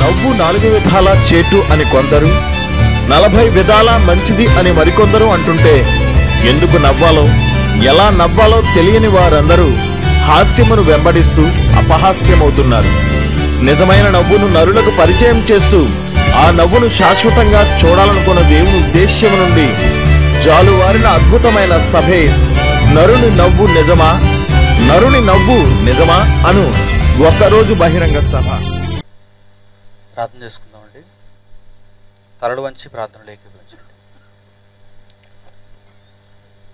నవ్వు 4 విధాల చేటు అని కొందరు, 40 విధాల మంచిది అని మరికొందరు అంటుంటే ఎందుకు నవ్వాలో, ఎలా నవ్వాలో తెలియని వారందరూ హాస్యమును వెంబడిస్తూ అపహాస్యమవుతున్నారు. నిజమైన నవ్వును నరులకు పరిచయం చేస్తూ ఆ నవ్వును శాశ్వతంగా చూడాలనుకున్న దేవుని ఉద్దేశ్యం నుండి జాలువారిన అద్భుతమైన సభే నరుని నవ్వు నిజమా, నరుని నవ్వు నిజమా అను ఒక్కరోజు బహిరంగ సభ. ప్రార్థన చేసుకుందామండి. తలలు వంచి ప్రార్థనలు ఏకీభవించండి.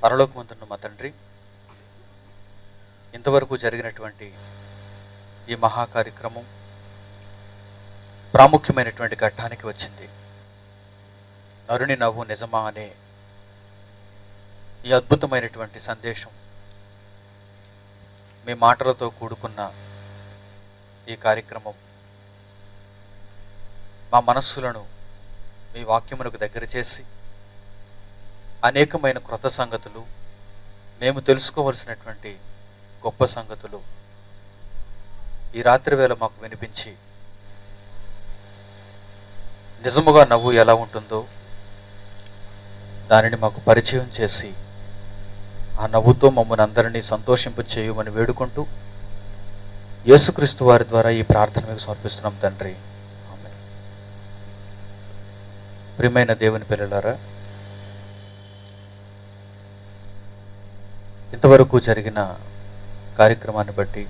పరలోకమందున్న మా తండ్రి, ఇంతవరకు జరిగినటువంటి ఈ మహా కార్యక్రమం ప్రాముఖ్యమైనటువంటి ఘట్టానికి వచ్చింది. నరుని నవ్వు నిజమా అనే ఈ అద్భుతమైనటువంటి సందేశం మీ మాటలతో కూడుకున్న ఈ కార్యక్రమం మా మనస్సులను మీ వాక్యమునకు దగ్గర చేసి అనేకమైన క్రొత్త సంగతులు, మేము తెలుసుకోవలసినటువంటి గొప్ప సంగతులు ఈ రాత్రి వేళ మాకు వినిపించి, నిజముగా నవ్వు ఎలా ఉంటుందో దానిని మాకు పరిచయం చేసి ఆ నవ్వుతో మమ్మల్ని అందరినీ సంతోషింపు చేయమని వేడుకుంటూ యేసుక్రీస్తు వారి ద్వారా ఈ ప్రార్థన మీకు సమర్పిస్తున్నాం తండ్రి. ఆమేన్. ప్రియమైన దేవుని పిల్లలారా, ఇంతవరకు జరిగిన కార్యక్రమాన్ని బట్టి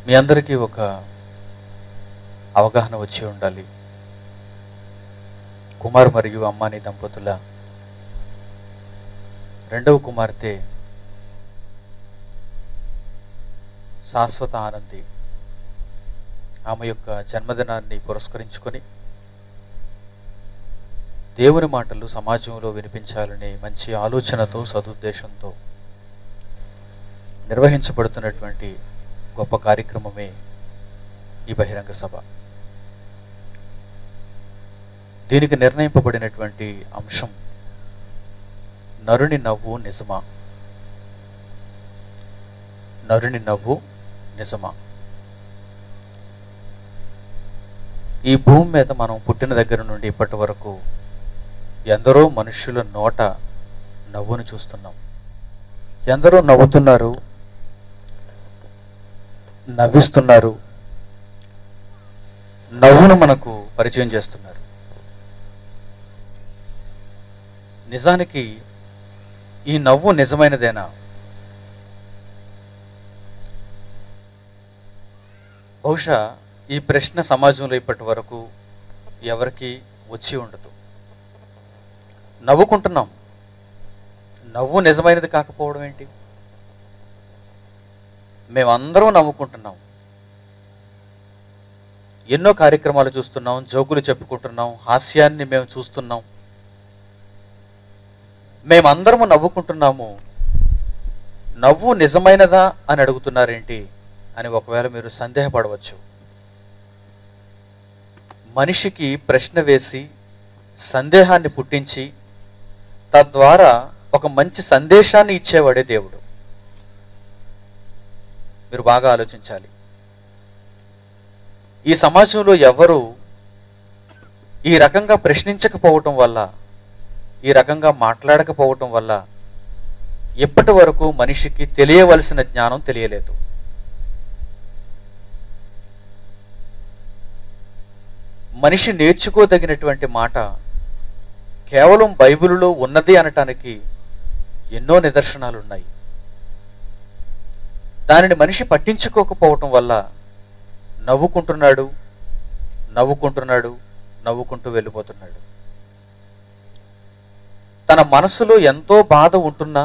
మీ అందరికీ ఒక అవగాహన వచ్చి ఉండాలి. కుమార్ మరియు అమ్మాని దంపతుల రెండవ కుమార్తె శాశ్వత ఆనంది ఆమె యొక్క జన్మదినాన్ని పురస్కరించుకొని దేవుని మాటలు సమాజంలో వినిపించాలనే మంచి ఆలోచనతో, సదుద్దేశంతో నిర్వహించబడుతున్నటువంటి గొప్ప కార్యక్రమమే ఈ బహిరంగ సభ. దీనికి నిర్ణయింపబడినటువంటి అంశం నరుని నవ్వు నిజమా. నరుని నవ్వు నిజమా. ఈ భూమి మీద మనం పుట్టిన దగ్గర నుండి ఇప్పటి వరకు ఎందరో మనుష్యుల నోట నవ్వును చూస్తున్నాం. ఎందరో నవ్వుతున్నారు, నవ్విస్తున్నారు, నవ్వును మనకు పరిచయం చేస్తున్నారు. నిజానికి ఈ నవ్వు నిజమైనదేనా? బహుశా ఈ ప్రశ్న సమాజంలో ఇప్పటి వరకు ఎవరికి వచ్చి ఉండదు. నవ్వుకుంటున్నాం, నవ్వు నిజమైనది కాకపోవడం ఏంటి? మేమందరం నవ్వుకుంటున్నాం, ఎన్నో కార్యక్రమాలు చూస్తున్నాం, జోకులు చెప్పుకుంటున్నాం, హాస్యాన్ని మేము చూస్తున్నాం, మేమందరము నవ్వుకుంటున్నాము. నవ్వు నిజమైనదా అని అడుగుతున్నారేంటి అని ఒకవేళ మీరు సందేహపడవచ్చు. మనిషికి ప్రశ్న వేసి సందేహాన్ని పుట్టించి తద్వారా ఒక మంచి సందేశాన్ని ఇచ్చేవాడే దేవుడు. మీరు బాగా ఆలోచించాలి. ఈ సమాజంలో ఎవరు ఈ రకంగా ప్రశ్నించకపోవటం వల్ల, ఈ రకంగా మాట్లాడకపోవటం వల్ల ఇప్పటి వరకు మనిషికి తెలియవలసిన జ్ఞానం తెలియలేదు. మనిషి నేర్చుకోదగినటువంటి మాట కేవలం బైబిలులో ఉన్నది అనటానికి ఎన్నో నిదర్శనాలు ఉన్నాయి. దానిని మనిషి పట్టించుకోకపోవటం వల్ల నవ్వుకుంటున్నాడు, నవ్వుకుంటున్నాడు, నవ్వుకుంటూ వెళ్ళిపోతున్నాడు. తన మనసులో ఎంతో బాధ ఉంటున్నా,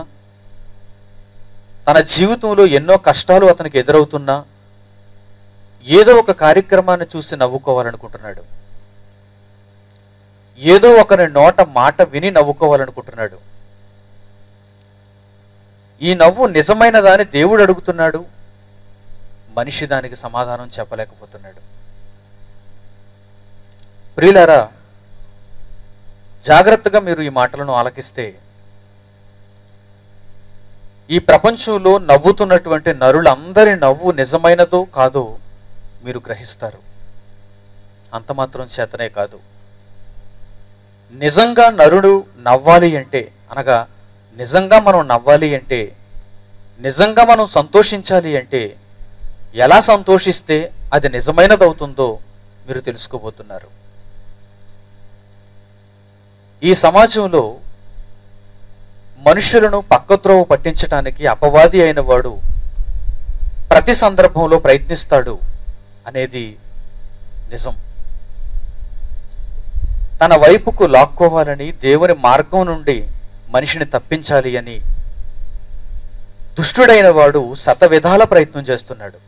తన జీవితంలో ఎన్నో కష్టాలు అతనికి ఎదురవుతున్నా ఏదో ఒక కార్యక్రమాన్ని చూసి నవ్వుకోవాలనుకుంటున్నాడు. ఏదో ఒకరి నోట మాట విని నవ్వుకోవాలనుకుంటున్నాడు. ఈ నవ్వు నిజమైనదా అని దేవుడు అడుగుతున్నాడు. మనిషి దానికి సమాధానం చెప్పలేకపోతున్నాడు. ప్రియులారా, జాగ్రత్తగా మీరు ఈ మాటలను ఆలకిస్తే ఈ ప్రపంచంలో నవ్వుతున్నటువంటి నరులందరి నవ్వు నిజమైనదో కాదో మీరు గ్రహిస్తారు. అంత మాత్రం చేతనే కాదు, నిజంగా నరుడు నవ్వాలి అంటే, అనగా నిజంగా మనం నవ్వాలి అంటే, నిజంగా మనం సంతోషించాలి అంటే ఎలా సంతోషిస్తే అది నిజమైనది అవుతుందో మీరు తెలుసుకోబోతున్నారు. ఈ సమాజంలో మనుషులను పక్కత్రోవ పట్టించడానికి అపవాది అయిన వాడు ప్రతి సందర్భంలో ప్రయత్నిస్తాడు అనేది నిజం. తన వైపుకు లాక్కోవాలని, దేవుని మార్గం నుండి మనిషిని తప్పించాలి అని దుష్టుడైన వాడు శతవిధాల ప్రయత్నం చేస్తున్నాడు.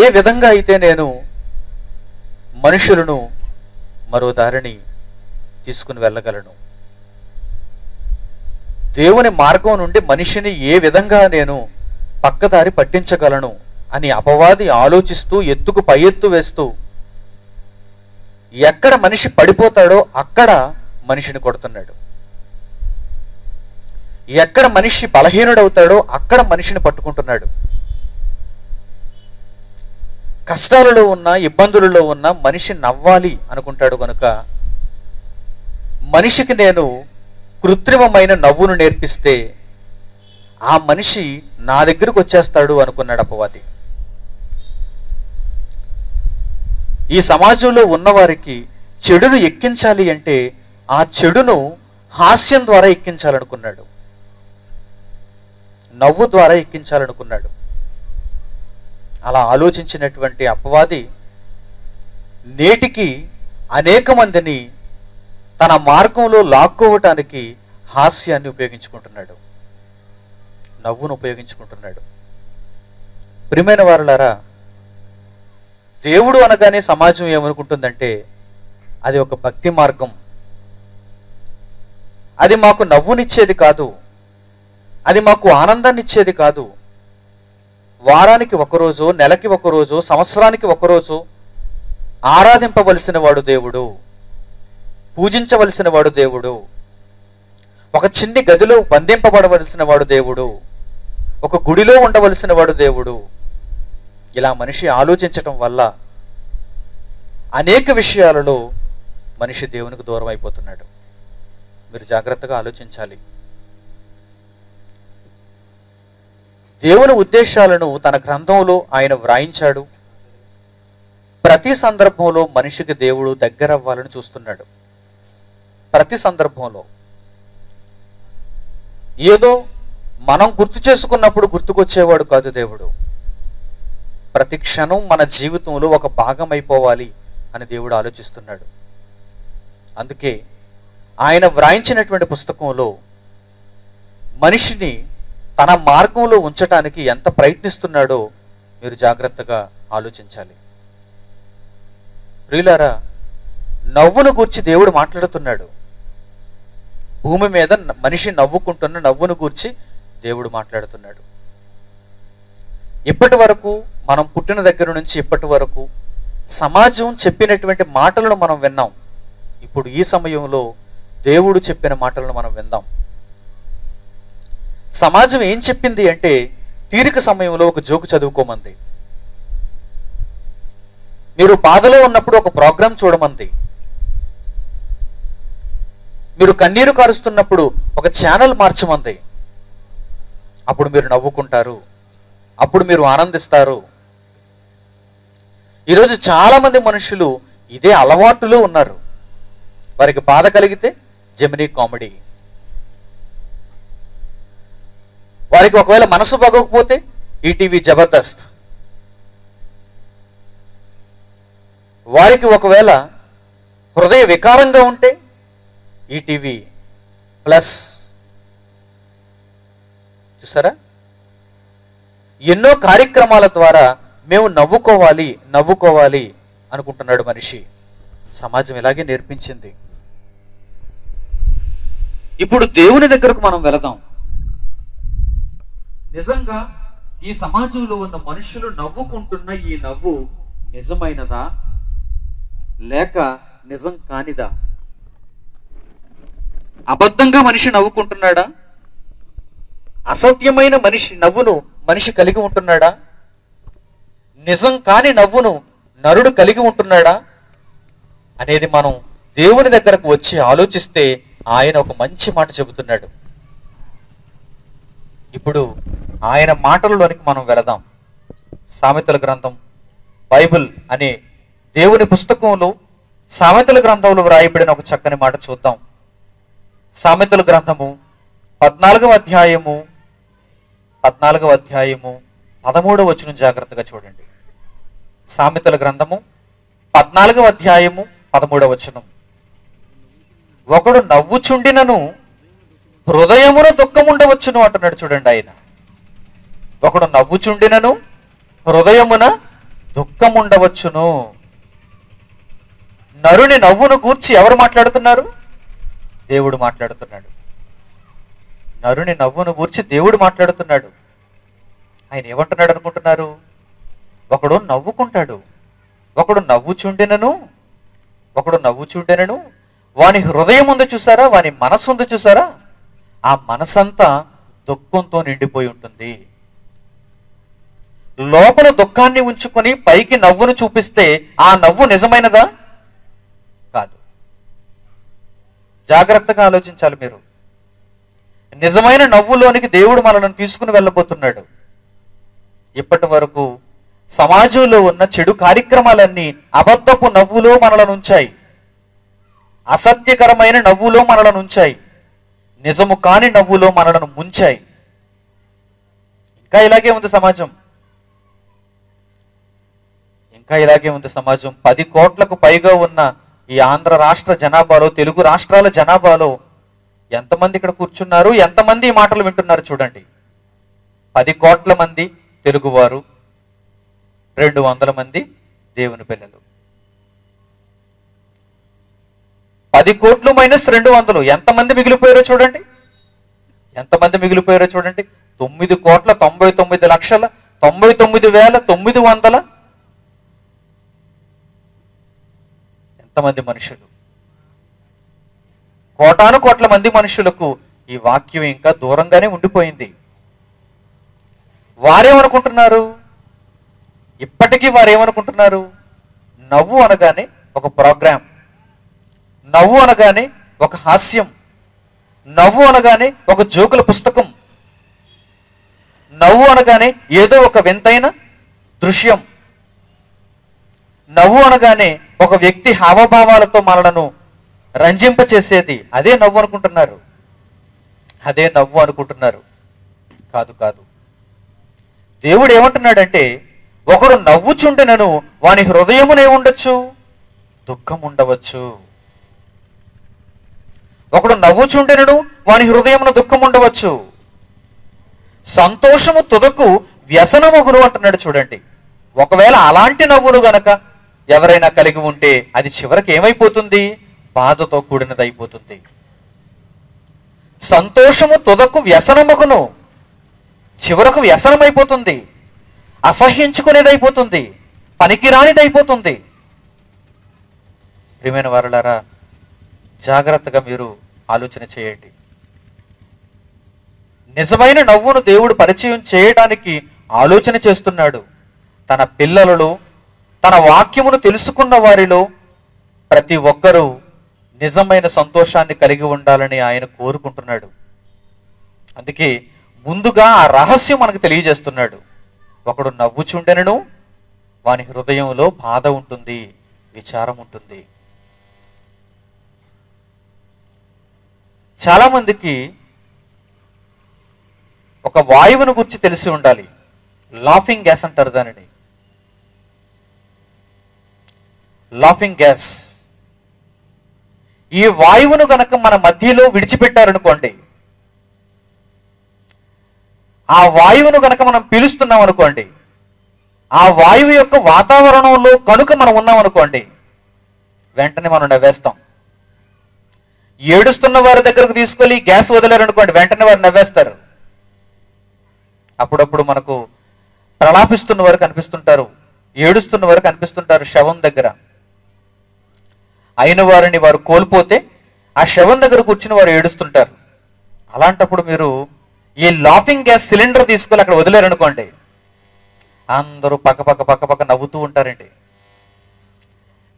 ఏ విధంగా అయితే నేను మనుషులను మరో దారిని తీసుకుని వెళ్ళగలను, దేవుని మార్గం నుండి మనిషిని ఏ విధంగా నేను పక్కదారి పట్టించగలను అని అపవాది ఆలోచిస్తూ ఎత్తుకు పై ఎత్తు వేస్తూ ఎక్కడ మనిషి పడిపోతాడో అక్కడ మనిషిని కొడుతున్నాడు. ఎక్కడ మనిషి బలహీనుడవుతాడో అక్కడ మనిషిని పట్టుకుంటున్నాడు. కష్టాలలో ఉన్న, ఇబ్బందులలో ఉన్న మనిషి నవ్వాలి అనుకుంటాడు కనుక మనిషికి నేను కృత్రిమమైన నవ్వును నేర్పిస్తే ఆ మనిషి నా దగ్గరకు వచ్చేస్తాడు అనుకున్నాడు అపవాది. ఈ సమాజంలో ఉన్నవారికి చెడును ఎక్కించాలి అంటే ఆ చెడును హాస్యం ద్వారా ఎక్కించాలనుకున్నాడు, నవ్వు ద్వారా ఎక్కించాలనుకున్నాడు. అలా ఆలోచించినటువంటి అపవాది నేటికి అనేక మందిని తన మార్గంలో లాక్కోవటానికి హాస్యాన్ని ఉపయోగించుకుంటున్నాడు, నవ్వును ఉపయోగించుకుంటున్నాడు. ప్రియమైన వారులారా, దేవుడు అనగానే సమాజం ఏమనుకుంటుందంటే అది ఒక భక్తి మార్గం, అది మాకు నవ్వునిచ్చేది కాదు, అది మాకు ఆనందాన్ని ఇచ్చేది కాదు. వారానికి ఒకరోజు, నెలకి ఒకరోజు, సంవత్సరానికి ఒకరోజు ఆరాధింపవలసిన వాడు దేవుడు, పూజించవలసిన వాడు దేవుడు, ఒక చిన్ని గదిలో బంధింపబడవలసిన వాడు దేవుడు, ఒక గుడిలో ఉండవలసిన వాడు దేవుడు. ఇలా మనిషి ఆలోచించటం వల్ల అనేక విషయాలలో మనిషి దేవునికి దూరం అయిపోతున్నాడు. మీరు జాగ్రత్తగా ఆలోచించాలి. దేవుని ఉద్దేశాలను తన గ్రంథంలో ఆయన వ్రాయించాడు. ప్రతి సందర్భంలో మనిషికి దేవుడు దగ్గర అవ్వాలని చూస్తున్నాడు. ప్రతి సందర్భంలో ఏదో మనం గుర్తు చేసుకున్నప్పుడు గుర్తుకొచ్చేవాడు కాదు దేవుడు. ప్రతి క్షణం మన జీవితంలో ఒక భాగం అయిపోవాలి అని దేవుడు ఆలోచిస్తున్నాడు. అందుకే ఆయన వ్రాయించినటువంటి పుస్తకంలో మనిషిని తన మార్గంలో ఉంచటానికి ఎంత ప్రయత్నిస్తున్నాడో మీరు జాగ్రత్తగా ఆలోచించాలి. ప్రియులారా, నవ్వును గూర్చి దేవుడు మాట్లాడుతున్నాడు. భూమి మీద మనిషి నవ్వుకుంటున్న నవ్వును గూర్చి దేవుడు మాట్లాడుతున్నాడు. ఇప్పటి వరకు మనం పుట్టిన దగ్గర నుంచి ఇప్పటి వరకు సమాజం చెప్పినటువంటి మాటలను మనం విన్నాం. ఇప్పుడు ఈ సమయంలో దేవుడు చెప్పిన మాటలను మనం విందాం. సమాజం ఏం చెప్పింది అంటే, తీరిక సమయంలో ఒక జోకు చదువుకోమంది, మీరు బాధలో ఉన్నప్పుడు ఒక ప్రోగ్రాం చూడమంది, మీరు కన్నీరు కారుస్తున్నప్పుడు ఒక ఛానల్ మార్చమంది. అప్పుడు మీరు నవ్వుకుంటారు, అప్పుడు మీరు ఆనందిస్తారు. ఈరోజు చాలా మంది మనుషులు ఇదే అలవాటులో ఉన్నారు. వారికి బాధ కలిగితే జెమినీ కామెడీ, వారికి ఒకవేళ మనసు బాగోకపోతే ఈటీవీ జబర్దస్త్, వారికి ఒకవేళ హృదయ వికారంగా ఉంటే ఈటీవీ ప్లస్. చూసారా, ఎన్నో కార్యక్రమాల ద్వారా మేము నవ్వుకోవాలి అనుకుంటున్నాడు మనిషి. సమాజం ఇలాగే నేర్పించింది. ఇప్పుడు దేవుని దగ్గరకు మనం వెళదాం. నిజంగా ఈ సమాజంలో ఉన్న మనుషులు నవ్వుకుంటున్న ఈ నవ్వు నిజమైనదా లేక నిజం కానిదా? అబద్ధంగా మనిషి నవ్వుకుంటున్నాడా? అసత్యమైన నవ్వును మనిషి కలిగి ఉంటున్నాడా? నిజం కాని నవ్వును నరుడు కలిగి ఉంటున్నాడా అనేది మనం దేవుని దగ్గరకు వచ్చి ఆలోచిస్తే ఆయన ఒక మంచి మాట చెబుతున్నాడు. ఇప్పుడు ఆయన మాటలలోనికి మనం వెళదాం. సామెతల గ్రంథం, బైబిల్ అనే దేవుని పుస్తకంలో సామెతల గ్రంథంలో వ్రాయబడిన ఒక చక్కని మాట చూద్దాం. సామెతల గ్రంథము 14వ అధ్యాయము 13వ వచనం జాగ్రత్తగా చూడండి. సామెతల గ్రంథము 14వ అధ్యాయము 13వ వచనం. ఒకడు నవ్వుచుండినను హృదయమున దుఃఖముండవచ్చును అంటున్నాడు చూడండి ఆయన. ఒకడు నవ్వుచుండినను హృదయమున దుఃఖముండవచ్చును. నరుని నవ్వును గూర్చి ఎవరు మాట్లాడుతున్నారు? దేవుడు మాట్లాడుతున్నాడు. నరుని నవ్వును గూర్చి దేవుడు మాట్లాడుతున్నాడు. ఆయన ఏమంటున్నాడు అనుకుంటున్నారు? ఒకడు నవ్వుకుంటాడు, ఒకడు నవ్వుచుండెనను వాని హృదయం ఉంది చూసారా, వాని మనస్సు ఉంది చూసారా, ఆ మనసంతా దుఃఖంతో నిండిపోయి ఉంటుంది. లోపల దుఃఖాన్ని ఉంచుకొని పైకి నవ్వును చూపిస్తే ఆ నవ్వు నిజమైనదా? కాదు. జాగ్రత్తగా ఆలోచించాలి మీరు. నిజమైన నవ్వులోనికి దేవుడు మనల్ని తీసుకుని వెళ్ళబోతున్నాడు. ఇప్పటి వరకు సమాజంలో ఉన్న చెడు కార్యక్రమాలన్నీ అబద్ధపు నవ్వులో మనలను ఉంచాయి, అసత్యకరమైన నవ్వులో మనలను ఉంచాయి, నిజము కాని నవ్వులో మనలను ముంచాయి. ఇంకా ఇలాగే ఉంది సమాజం. 10 కోట్లకు పైగా ఉన్న ఈ ఆంధ్ర రాష్ట్ర జనాభాలో, తెలుగు రాష్ట్రాల జనాభాలో ఎంతమంది ఇక్కడ కూర్చున్నారు, ఎంతమంది ఈ మాటలు వింటున్నారు చూడండి. 10 కోట్ల మంది తెలుగువారు, 200 మంది దేవుని పిల్లలు. 10 కోట్లు మైనస్ 200 ఎంతమంది మిగిలిపోయారో చూడండి. 9,99,99,99,900 ఎంతమంది మనుషులు? కోటాను కోట్ల మంది మనుషులకు ఈ వాక్యం ఇంకా దూరంగానే ఉండిపోయింది. వారేమనుకుంటున్నారు? ఇప్పటికీ వారేమనుకుంటున్నారు? నవ్వు అనగానే ఒక ప్రోగ్రాం, నవ్వు అనగానే ఒక హాస్యం, నవ్వు అనగానే ఒక జోకుల పుస్తకం, నవ్వు అనగానే ఏదో ఒక వింతైన దృశ్యం, నవ్వు అనగానే ఒక వ్యక్తి హావభావాలతో మనలను రంజింపచేసేది, అదే నవ్వు అనుకుంటున్నారు. కాదు. దేవుడు ఏమంటున్నాడంటే, ఒకడు నవ్వుచుండెనను వాని హృదయమునే ఉండొచ్చు, దుఃఖం ఉండవచ్చు. ఒకడు నవ్వుచుండెనను వాని హృదయమున దుఃఖం ఉండవచ్చు. సంతోషము తుదకు వ్యసనమగును అంటున్నాడు చూడండి. ఒకవేళ అలాంటి నవ్వును గనక ఎవరైనా కలిగి ఉంటే అది చివరికి ఏమైపోతుంది? బాధతో కూడినది అయిపోతుంది. సంతోషము తుదకు వ్యసనమగును, చివరకు వ్యసనమైపోతుంది, అసహ్యించుకునేదైపోతుంది, పనికిరానిదైపోతుంది. ప్రియమైన వారలారా, జాగ్రత్తగా మీరు ఆలోచన చేయండి. నిజమైన నవ్వును దేవుడు పరిచయం చేయడానికి ఆలోచన చేస్తున్నాడు. తన పిల్లలలో, తన వాక్యమును తెలుసుకున్న వారిలో ప్రతి ఒక్కరూ నిజమైన సంతోషాన్ని కలిగి ఉండాలని ఆయన కోరుకుంటున్నాడు. అందుకే ముందుగా ఆ రహస్యం మనకు తెలియజేస్తున్నాడు. ఒకడు నవ్వుచుండెనను వాని హృదయంలో బాధ ఉంటుంది, విచారం ఉంటుంది. చాలా మందికి ఒక వాయువును గురించి తెలిసి ఉండాలి. లాఫింగ్ గ్యాస్ అంటారు దానిని. Laughing gas. ఈ వాయువును గనక మన మధ్యలో విడిచిపెట్టారనుకోండి, ఆ వాయువును గనక మనం పీలుస్తున్నాం అనుకోండి, ఆ వాయువు యొక్క వాతావరణంలో కనుక మనం ఉన్నాం అనుకోండి, వెంటనే మనం నవ్వేస్తాం. ఏడుస్తున్న వారి దగ్గరకు తీసుకెళ్ళి గ్యాస్ వదిలేరనుకోండి, వెంటనే వారు నవ్వేస్తారు. అప్పుడప్పుడు మనకు ప్రలాపిస్తున్న వారు కనిపిస్తుంటారు, ఏడుస్తున్న వారు కనిపిస్తుంటారు శవం దగ్గర. అయిన వారిని వారు కోల్పోతే ఆ శవం దగ్గర కూర్చుని వారు ఏడుస్తుంటారు. అలాంటప్పుడు మీరు ఈ లాఫింగ్ గ్యాస్ సిలిండర్ తీసుకొని అక్కడ వదిలేరనుకోండి, అందరూ పక్క నవ్వుతూ ఉంటారండి.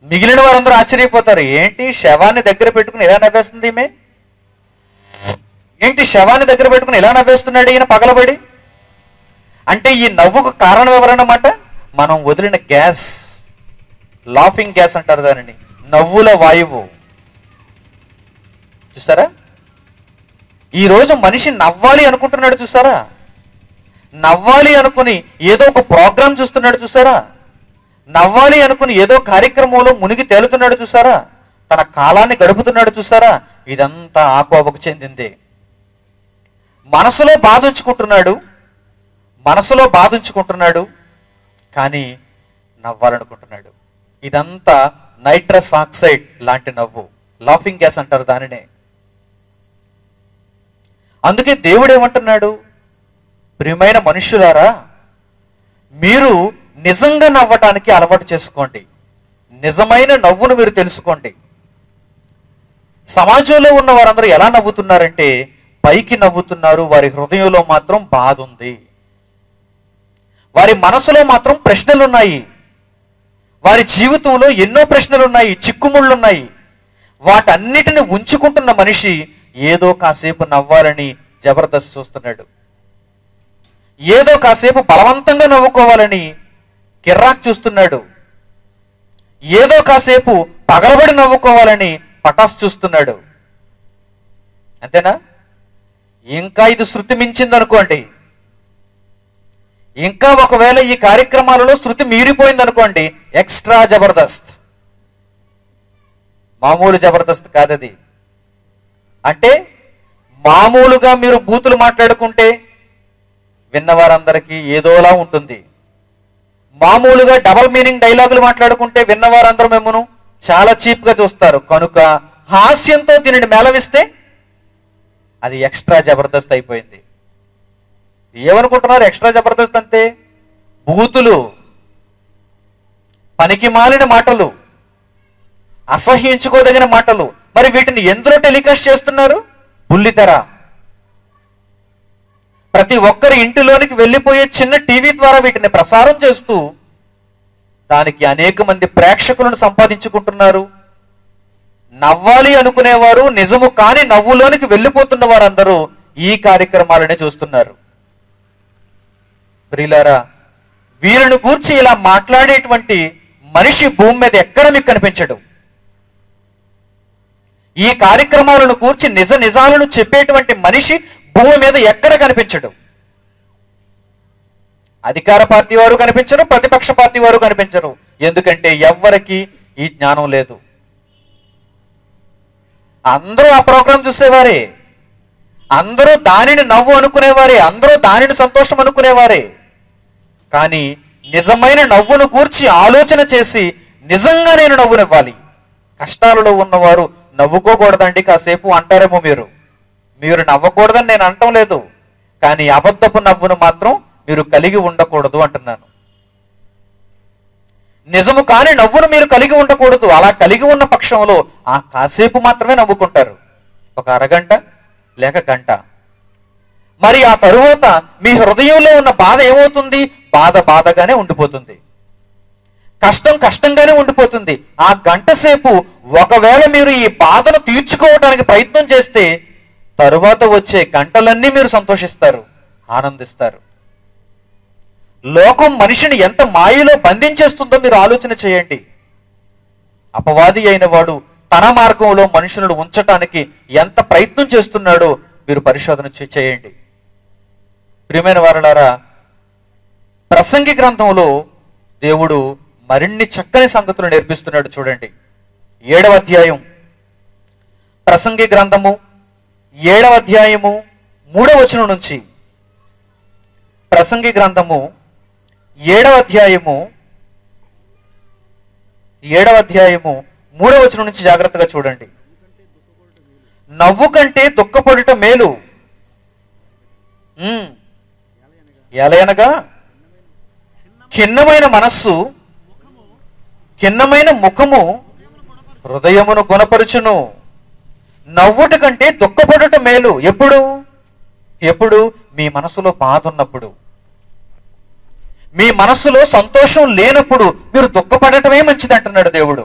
మిగిలిన వారందరూ ఆశ్చర్యపోతారు, ఏంటి శవాన్ని దగ్గర పెట్టుకుని ఇలా నవ్వేస్తుంది ఈమె, ఏంటి శవాన్ని దగ్గర పెట్టుకుని ఇలా నవ్వేస్తున్నాడు ఈయన పగలబడి. అంటే ఈ నవ్వుకు కారణం ఎవరన్నమాట? మనం వదిలిన గ్యాస్, లాఫింగ్ గ్యాస్ అంటారు దానిని, నవ్వుల వాయువు. చూసారా, ఈరోజు మనిషి నవ్వాలి అనుకుంటున్నాడు చూసారా, నవ్వాలి అనుకుని ఏదో ఒక ప్రోగ్రాం చూస్తున్నాడు చూసారా, నవ్వాలి అనుకుని ఏదో కార్యక్రమంలో మునిగి తేలుతున్నాడు చూసారా, తన కాలాన్ని గడుపుతున్నాడు చూసారా. ఇదంతా ఆ కోపకు చెందిందే. మనసులో బాధించుకుంటున్నాడు కానీ నవ్వాలనుకుంటున్నాడు. ఇదంతా నైట్రస్ ఆక్సైడ్ లాంటి నవ్వు, లాఫింగ్ గ్యాస్ అంటారు దానినే. అందుకే దేవుడు ఏమంటున్నాడు, ప్రియమైన మనుష్యులారా, మీరు నిజంగా నవ్వటానికి అలవాటు చేసుకోండి, నిజమైన నవ్వును మీరు తెలుసుకోండి. సమాజంలో ఉన్న వారందరూ ఎలా నవ్వుతున్నారంటే పైకి నవ్వుతున్నారు, వారి హృదయంలో మాత్రం బాధ ఉంది, వారి మనసులో మాత్రం ప్రశ్నలున్నాయి, వారి జీవితంలో ఎన్నో ప్రశ్నలున్నాయి, చిక్కుముళ్ళున్నాయి. వాటన్నిటిని ఉంచుకుంటున్న మనిషి ఏదో కాసేపు నవ్వాలని జబర్దస్త్ చూస్తున్నాడు, ఏదో కాసేపు బలవంతంగా నవ్వుకోవాలని కిర్రాక్ చూస్తున్నాడు, ఏదో కాసేపు పగలబడి నవ్వుకోవాలని పటాస్ చూస్తున్నాడు. అంతేనా? ఇంకా ఇది శృతి మించిందనుకోండి, ఇంకా ఒకవేళ ఈ కార్యక్రమాలలో శృతి మీరిపోయిందనుకోండి, ఎక్స్ట్రా జబర్దస్త్, మామూలు జబర్దస్త్ కాదది. అంటే మామూలుగా మీరు బూతులు మాట్లాడుకుంటే విన్నవారందరికీ ఏదోలా ఉంటుంది, మామూలుగా డబల్ మీనింగ్ డైలాగులు మాట్లాడుకుంటే విన్నవారందరూ మిమ్మను చాలా చీప్ గా చూస్తారు. కనుక హాస్యంతో దీనిని మేళవిస్తే అది ఎక్స్ట్రా జబర్దస్త్ అయిపోయింది. ఏమనుకుంటున్నారు? ఎక్స్ట్రా జబర్దస్త్ అంతే బూతులు, పనికి మాలిన మాటలు, అసహ్యించుకోదగిన మాటలు. మరి వీటిని ఎందులో టెలికాస్ట్ చేస్తున్నారు? బుల్లితెర. ప్రతి ఒక్కరి ఇంటిలోనికి వెళ్ళిపోయే చిన్న టీవీ ద్వారా వీటిని ప్రసారం చేస్తూ దానికి అనేక మంది ప్రేక్షకులను సంపాదించుకుంటున్నారు. నవ్వాలి అనుకునేవారు నిజము కాని నవ్వులోనికి వెళ్ళిపోతున్న వారందరూ ఈ కార్యక్రమాలనే చూస్తున్నారు. ప్రియులారా, వీరిని గూర్చి ఇలా మాట్లాడేటువంటి మనిషి భూమి మీద ఎక్కడ మీకు కనిపించడు. ఈ కార్యక్రమాలను గూర్చి నిజాలను చెప్పేటువంటి మనిషి భూమి మీద ఎక్కడ కనిపించడు. అధికార పార్టీ వారు కనిపించరు, ప్రతిపక్ష పార్టీ వారు కనిపించరు. ఎందుకంటే ఎవ్వరికి ఈ జ్ఞానం లేదు. అందరూ ఆ ప్రోగ్రాం చూసేవారే, అందరూ దానిని నవ్వు అనుకునేవారే, అందరూ దానిని సంతోషం అనుకునేవారే. కానీ నిజమైన నవ్వును గూర్చి ఆలోచన చేసి నిజంగా నేను నవ్వునివ్వాలి. కష్టాలలో ఉన్నవారు నవ్వుకోకూడదండి కాసేపు అంటారేమో మీరు నవ్వకూడదని నేను అనటం లేదు, కానీ అబద్ధపు నవ్వును మాత్రం మీరు కలిగి ఉండకూడదు అంటున్నాను. నిజము కాని నవ్వును మీరు కలిగి ఉండకూడదు. అలా కలిగి ఉన్న పక్షంలో ఆ కాసేపు మాత్రమే నవ్వుకుంటారు, ఒక అరగంట లేక గంట. మరి ఆ తరువాత మీ హృదయంలో ఉన్న బాధ ఏమవుతుంది? బాధగానే ఉండిపోతుంది, కష్టం కష్టంగానే ఉండిపోతుంది. ఆ గంట సేపు ఒకవేళ మీరు ఈ బాధను తీర్చుకోవడానికి ప్రయత్నం చేస్తే తరువాత వచ్చే గంటలన్నీ మీరు సంతోషిస్తారు, ఆనందిస్తారు. లోకం మనిషిని ఎంత మాయలో బంధించేస్తుందో మీరు ఆలోచన చేయండి. అపవాది అయిన వాడు తన మార్గంలో మనుషులను ఉంచటానికి ఎంత ప్రయత్నం చేస్తున్నాడో మీరు పరిశోధన చేయండి. ప్రియమైన వారలారా, ప్రసంగి గ్రంథంలో దేవుడు మరిన్ని చక్కని సంగతులు నేర్పిస్తున్నాడు. చూడండి, 7వ అధ్యాయం, ప్రసంగి గ్రంథము 7వ అధ్యాయము 3వ వచనం నుంచి. ప్రసంగి గ్రంథము 7వ అధ్యాయము 3వ వచనం నుంచి జాగ్రత్తగా చూడండి. నవ్వు కంటే దుఃఖపడుట మేలు, ఎలయనగా ఖిన్నమైన మనస్సు, ఖిన్నమైన ముఖము హృదయమును గుణపరుచును. నవ్వుట కంటే దుఃఖపడుట మేలు. ఎప్పుడు మీ మనసులో బాధ ఉన్నప్పుడు, మీ మనస్సులో సంతోషం లేనప్పుడు మీరు దుఃఖపడటమే మంచిది అంటున్నాడు దేవుడు.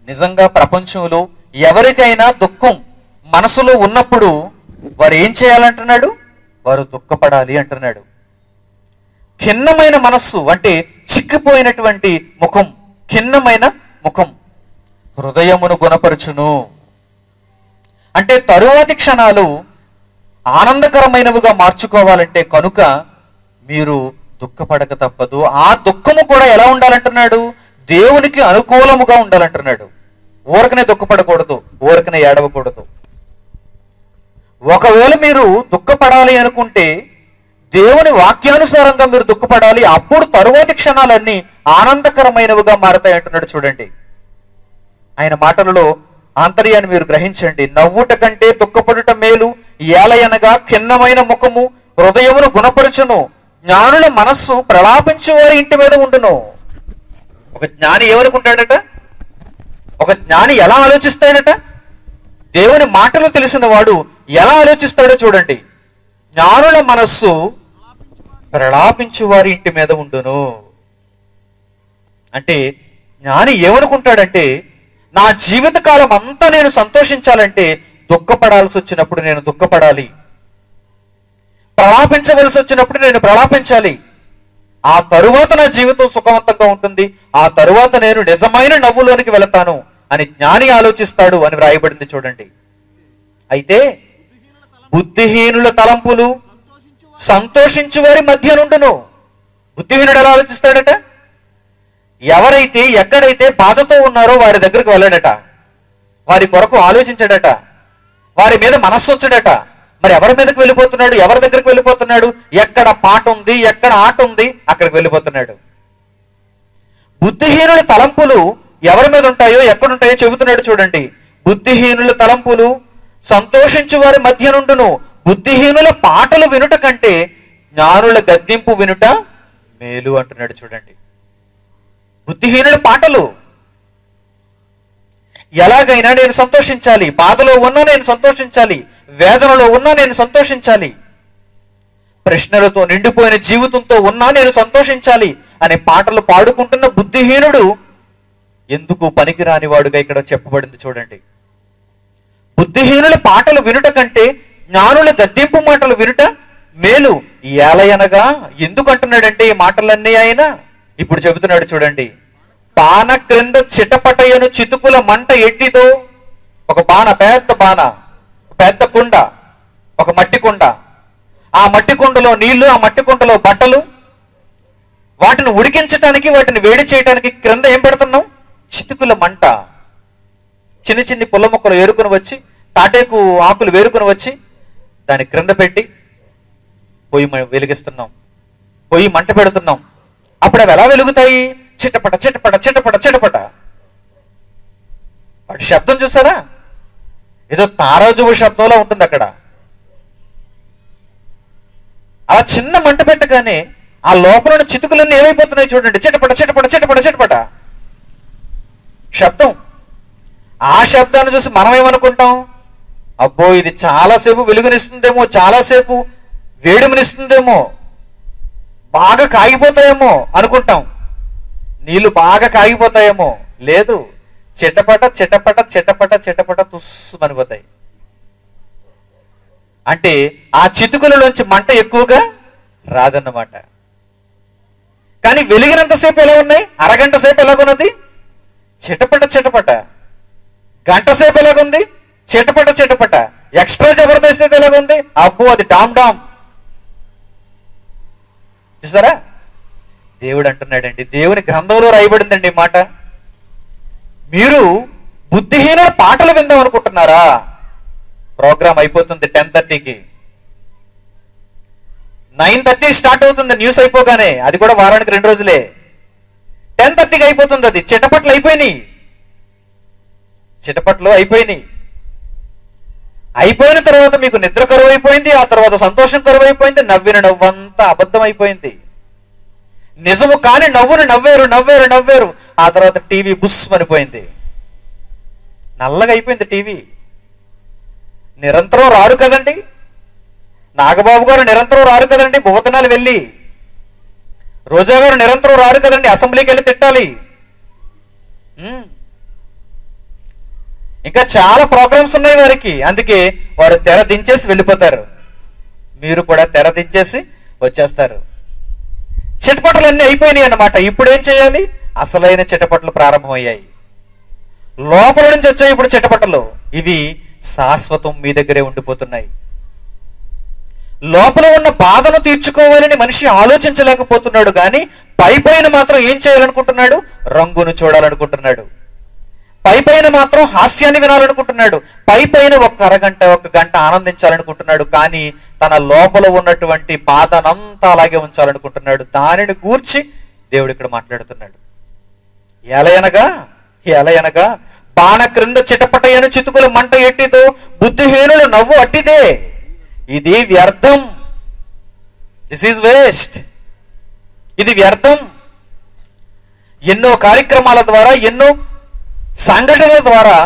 నిజంగా ప్రపంచంలో ఎవరికైనా దుఃఖం మనసులో ఉన్నప్పుడు వారు ఏం చేయాలంటున్నాడు? వారు దుఃఖపడాలి అంటున్నాడు. ఖిన్నమైన మనస్సు అంటే చిక్కిపోయినటువంటి ముఖం, ఖిన్నమైన ముఖం హృదయమును గుణపరచును. అంటే తరువాతి క్షణాలు ఆనందకరమైనవిగా మార్చుకోవాలంటే కనుక మీరు దుఃఖపడక తప్పదు. ఆ దుఃఖము కూడా ఎలా ఉండాలంటున్నాడు? దేవునికి అనుకూలముగా ఉండాలంటున్నాడు. ఊరకనే దుఃఖపడకూడదు, ఊరకనే ఏడవకూడదు. ఒకవేళ మీరు దుఃఖపడాలి అనుకుంటే దేవుని వాక్యానుసారంగా మీరు దుఃఖపడాలి. అప్పుడు తరువాతి క్షణాలన్నీ ఆనందకరమైనవిగా మారతాయి అంటున్నాడు. చూడండి, ఆయన మాటలలో ఆంతర్యాన్ని మీరు గ్రహించండి. నవ్వుట కంటే దుఃఖపడుట మేలు, ఏలయనగా ఖిన్నమైన ముఖము హృదయమును గుణపరచును. జ్ఞానుల మనస్సు ప్రలాపించు వారి ఇంటి మీద ఉండును. ఒక జ్ఞాని ఏమనుకుంటాడట? ఒక జ్ఞాని ఎలా ఆలోచిస్తాడట? దేవుని మాటలు తెలిసిన వాడు ఎలా ఆలోచిస్తాడో చూడండి. జ్ఞానుల మనస్సు ప్రలాపించు వారి ఇంటి మీద ఉండును. అంటే జ్ఞాని ఏమనుకుంటాడంటే, నా జీవితకాలం అంతా నేను సంతోషించాలంటే దుఃఖపడాల్సి వచ్చినప్పుడు నేను దుఃఖపడాలి, ప్రలాపించవలసి వచ్చినప్పుడు నేను ప్రలాపించాలి. ఆ తరువాత నా జీవితం సుఖవంతంగా ఉంటుంది, ఆ తరువాత నేను నిజమైన నవ్వులోనికి వెళతాను అని జ్ఞాని ఆలోచిస్తాడు అని వ్రాయబడింది. చూడండి, అయితే బుద్ధిహీనుల తలంపులు సంతోషించు వారి మధ్య నుండును. బుద్ధిహీనుడు ఎలా ఆలోచిస్తాడట? ఎవరైతే ఎక్కడైతే బాధతో ఉన్నారో వారి దగ్గరకు వెళ్ళడట, వారి కొరకు ఆలోచించడట, వారి మీద మనస్సు ఉంచడట. మరి ఎవరి మీదకి వెళ్ళిపోతున్నాడు? ఎవరి దగ్గరికి వెళ్ళిపోతున్నాడు? ఎక్కడ పాట ఉంది, ఎక్కడ ఆట ఉంది, అక్కడికి వెళ్ళిపోతున్నాడు. బుద్ధిహీనుల తలంపులు ఎవరి మీద ఉంటాయో, ఎక్కడుంటాయో చెబుతున్నాడు. చూడండి, బుద్ధిహీనుల తలంపులు సంతోషించు వారి మధ్య నుండును. బుద్ధిహీనుల పాటలు వినుట కంటే జ్ఞానుల గద్దింపు వినుట మేలు అంటున్నాడు. చూడండి, బుద్ధిహీనుల పాటలు. ఎలాగైనా నేను సంతోషించాలి, బాధలో ఉన్నా నేను సంతోషించాలి, వేదనలో ఉన్నా నేను సంతోషించాలి, ప్రశ్నలతో నిండిపోయిన జీవితంతో ఉన్నా నేను సంతోషించాలి అనే పాటలు పాడుకుంటున్న బుద్ధిహీనుడు ఎందుకు పనికిరాని వాడుగా ఇక్కడ చెప్పబడింది. చూడండి, బుద్ధిహీనుల పాటలు వినుట కంటే జ్ఞానుల గద్దింపు మాటలు వినుట మేలు. ఏలయనగా ఎందుకు అంటున్నాడంటే ఈ మాటలన్నీ ఆయన ఇప్పుడు చెబుతున్నాడు. చూడండి, బాణ క్రింద చిటపటయను చితుకుల మంట ఎట్టిదో. ఒక బాణ, పెద్ద బాణ, పెద్ద కుండ, ఒక మట్టి కుండ. ఆ మట్టి కుండలో నీళ్లు, ఆ మట్టి కుండలో బట్టలు. వాటిని ఉడికించటానికి, వాటిని వేడి చేయడానికి క్రింద ఏం పెడుతున్నాం? చితుకుల మంట. చిన్ని చిన్ని పుల్ల మొక్కలు ఏరుకుని వచ్చి, తాటేకు ఆకులు వేరుకుని వచ్చి దాని క్రింద పెట్టి పొయ్యి వెలిగిస్తున్నాం, పొయ్యి మంట పెడుతున్నాం. అప్పుడు అవి ఎలా వెలుగుతాయి? చిటపట చిటపట చిటపట చిటపట. వాటి శబ్దం చూసారా? ఏదో తారాజువు శబ్దంలో ఉంటుంది అక్కడ. అలా చిన్న మంట పెట్టగానే ఆ లోపల చితుకులన్నీ ఏమైపోతున్నాయి చూడండి. చిటపట చిటపట చిటపట చిటపట శబ్దం. ఆ శబ్దాన్ని చూసి మనం ఏమనుకుంటాం? అబ్బో, ఇది చాలాసేపు వెలుగునిస్తుందేమో, చాలాసేపు వేడిమినిస్తుందేమో, బాగా కాగిపోతాయేమో అనుకుంటాం. నీళ్లు బాగా కాగిపోతాయేమో. లేదు, చిటపట చిటపట చిటపట చిటపట తుస్సు పనిపోతాయి. అంటే ఆ చితుకులలోంచి మంట ఎక్కువగా రాదన్నమాట. కానీ వెలిగినంతసేపు ఎలా ఉన్నాయి? అరగంట సేపు ఎలాగున్నది? చిటపట చిటపట. గంట సేపు ఎలాగుంది? చిటపట చిటపట. ఎక్స్ట్రా జబర్దస్త్ అయితే ఎలాగుంది? అబ్బో, అది డామ్ డామ్. చూసారా? దేవుడు అంటున్నాడండి, దేవుని గ్రంథంలో రాయబడిందండి ఈ మాట. మీరు బుద్ధిహీనుల పాటలు విందాం అనుకుంటున్నారా? ప్రోగ్రామ్ అయిపోతుంది 10:30కి. 9:30 స్టార్ట్ అవుతుంది న్యూస్ అయిపోగానే. అది కూడా వారానికి 2 రోజులే. 10:30కి అయిపోతుంది. అది చిటపట్లు అయిపోయినాయి, చిటపట్లు అయిపోయినాయి. అయిపోయిన తర్వాత మీకు నిద్ర కరువు అయిపోయింది, ఆ తర్వాత సంతోషం కరువు అయిపోయింది, నవ్విన నవ్వంతా అబద్ధం అయిపోయింది. నిజము కాని నవ్వును నవ్వారు నవ్వారు నవ్వారు. ఆ తర్వాత టీవీ బుస్ పనిపోయింది, నల్లగా అయిపోయింది టీవీ. నిరంతరం రారు కదండి, నాగబాబు గారు నిరంతరం రారు కదండి భోజనాలు వెళ్ళి, రోజా గారు నిరంతరం రారు కదండి అసెంబ్లీకి వెళ్ళి తిట్టాలి. ఇంకా చాలా ప్రోగ్రామ్స్ ఉన్నాయి వారికి, అందుకే వారు తెర దించేసి వెళ్ళిపోతారు. మీరు కూడా తెర దించేసి వచ్చేస్తారు. చిటపటలు అన్నీ అయిపోయినాయి అన్నమాట. ఇప్పుడు ఏం చేయాలి? అసలైన చిటపటలు ప్రారంభమయ్యాయి. లోపల నుంచి వచ్చాయి ఇప్పుడు చిటపటలు. ఇవి శాశ్వతం మీ దగ్గరే ఉండిపోతున్నాయి. లోపల ఉన్న బాధను తీర్చుకోవాలని మనిషి ఆలోచించలేకపోతున్నాడు, కానీ పైపైన మాత్రం ఏం చేయాలనుకుంటున్నాడు? రంగును చూడాలనుకుంటున్నాడు. పైపైన మాత్రం హాస్యాన్ని వినాలనుకుంటున్నాడు. పైపైన ఒక అరగంట ఒక గంట ఆనందించాలనుకుంటున్నాడు, కానీ తన లోపల ఉన్నటువంటి బాధనంతా అలాగే ఉంచాలనుకుంటున్నాడు. దానిని గూర్చి దేవుడు ఇక్కడ మాట్లాడుతున్నాడు. ఎలయనగా బాణ క్రింద చిటపటయన చితుకుల మంట ఎట్టిదో బుద్ధిహీనులు నవ్వు అట్టిదే. ఇది వ్యర్థం. This is waste. ఇది వ్యర్థం. ఎన్నో కార్యక్రమాల ద్వారా, ఎన్నో సంఘటనల ద్వారా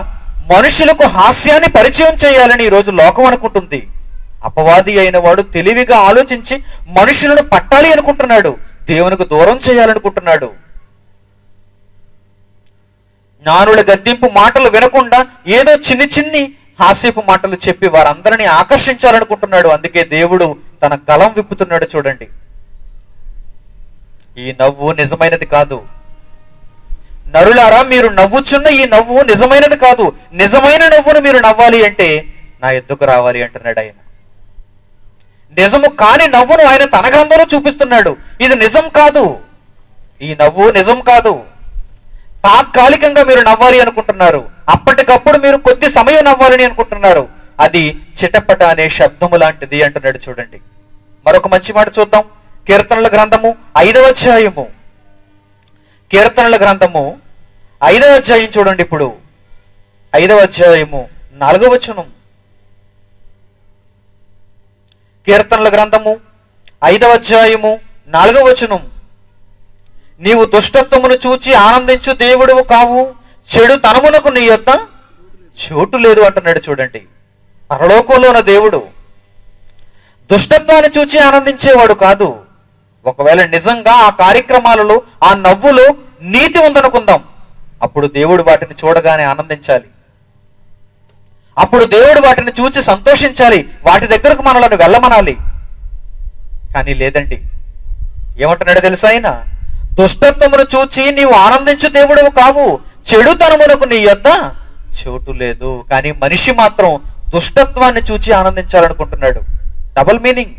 మనుషులకు హాస్యాన్ని పరిచయం చేయాలని ఈరోజు లోకం అనుకుంటుంది. అపవాది అయిన వాడు తెలివిగా ఆలోచించి మనుషులను పట్టాలి అనుకుంటున్నాడు, దేవునికి దూరం చేయాలనుకుంటున్నాడు. జ్ఞానుల గద్దింపు మాటలు వినకుండా ఏదో చిన్ని హాస్యపు మాటలు చెప్పి వారందరినీ ఆకర్షించాలనుకుంటున్నాడు. అందుకే దేవుడు తన గళం విప్పుతున్నాడు. చూడండి, ఈ నవ్వు నిజమైనది కాదు. నరులారా, మీరు నవ్వుచున్న ఈ నవ్వు నిజమైనది కాదు. నిజమైన నవ్వును మీరు నవ్వాలి అంటే నా ఎద్దుకు రావాలి అంటున్నాడు ఆయన. నిజము కాని నవ్వును ఆయన తన గ్రంథంలో చూపిస్తున్నాడు. ఇది నిజం కాదు, ఈ నవ్వు నిజం కాదు. తాత్కాలికంగా మీరు నవ్వాలి అనుకుంటున్నారు, అప్పటికప్పుడు మీరు కొద్ది సమయం నవ్వాలని అనుకుంటున్నారు. అది చిటపట అనే శబ్దము లాంటిది అంటున్నాడు. చూడండి, మరొక మంచి మాట చూద్దాం. కీర్తనల గ్రంథము 5వ అధ్యాయము, కీర్తనల గ్రంథము 5వ అధ్యాయం చూడండి. ఇప్పుడు 5వ అధ్యాయము 4వ వచనం. కీర్తనల గ్రంథము 5వ అధ్యాయము 4వ వచనం. నీవు దుష్టత్వమును చూచి ఆనందించు దేవుడువు కావు, చెడు తనమునకు నీ యొద్ద చోటు లేదు అంటున్నాడు. చూడండి, పరలోకంలో ఉన్న దేవుడు దుష్టత్వాన్ని చూచి ఆనందించేవాడు కాదు. ఒకవేళ నిజంగా ఆ కార్యక్రమాలలో, ఆ నవ్వులో నీతి ఉందనుకుందాం, అప్పుడు దేవుడు వాటిని చూడగానే ఆనందించాలి. అప్పుడు దేవుడు వాటిని చూచి సంతోషించాలి, వాటి దగ్గరకు మనలను వెళ్ళమనాలి. కానీ లేదండి, ఏమంటున్నాడో తెలుసా ఆయన? దుష్టత్వమును చూచి నీవు ఆనందించు దేవుడు కావు, చెడుతనమునకు నీ యొద్ద చోటు లేదు. కానీ మనిషి మాత్రం దుష్టత్వాన్ని చూచి ఆనందించాలనుకుంటున్నాడు. Double meaning.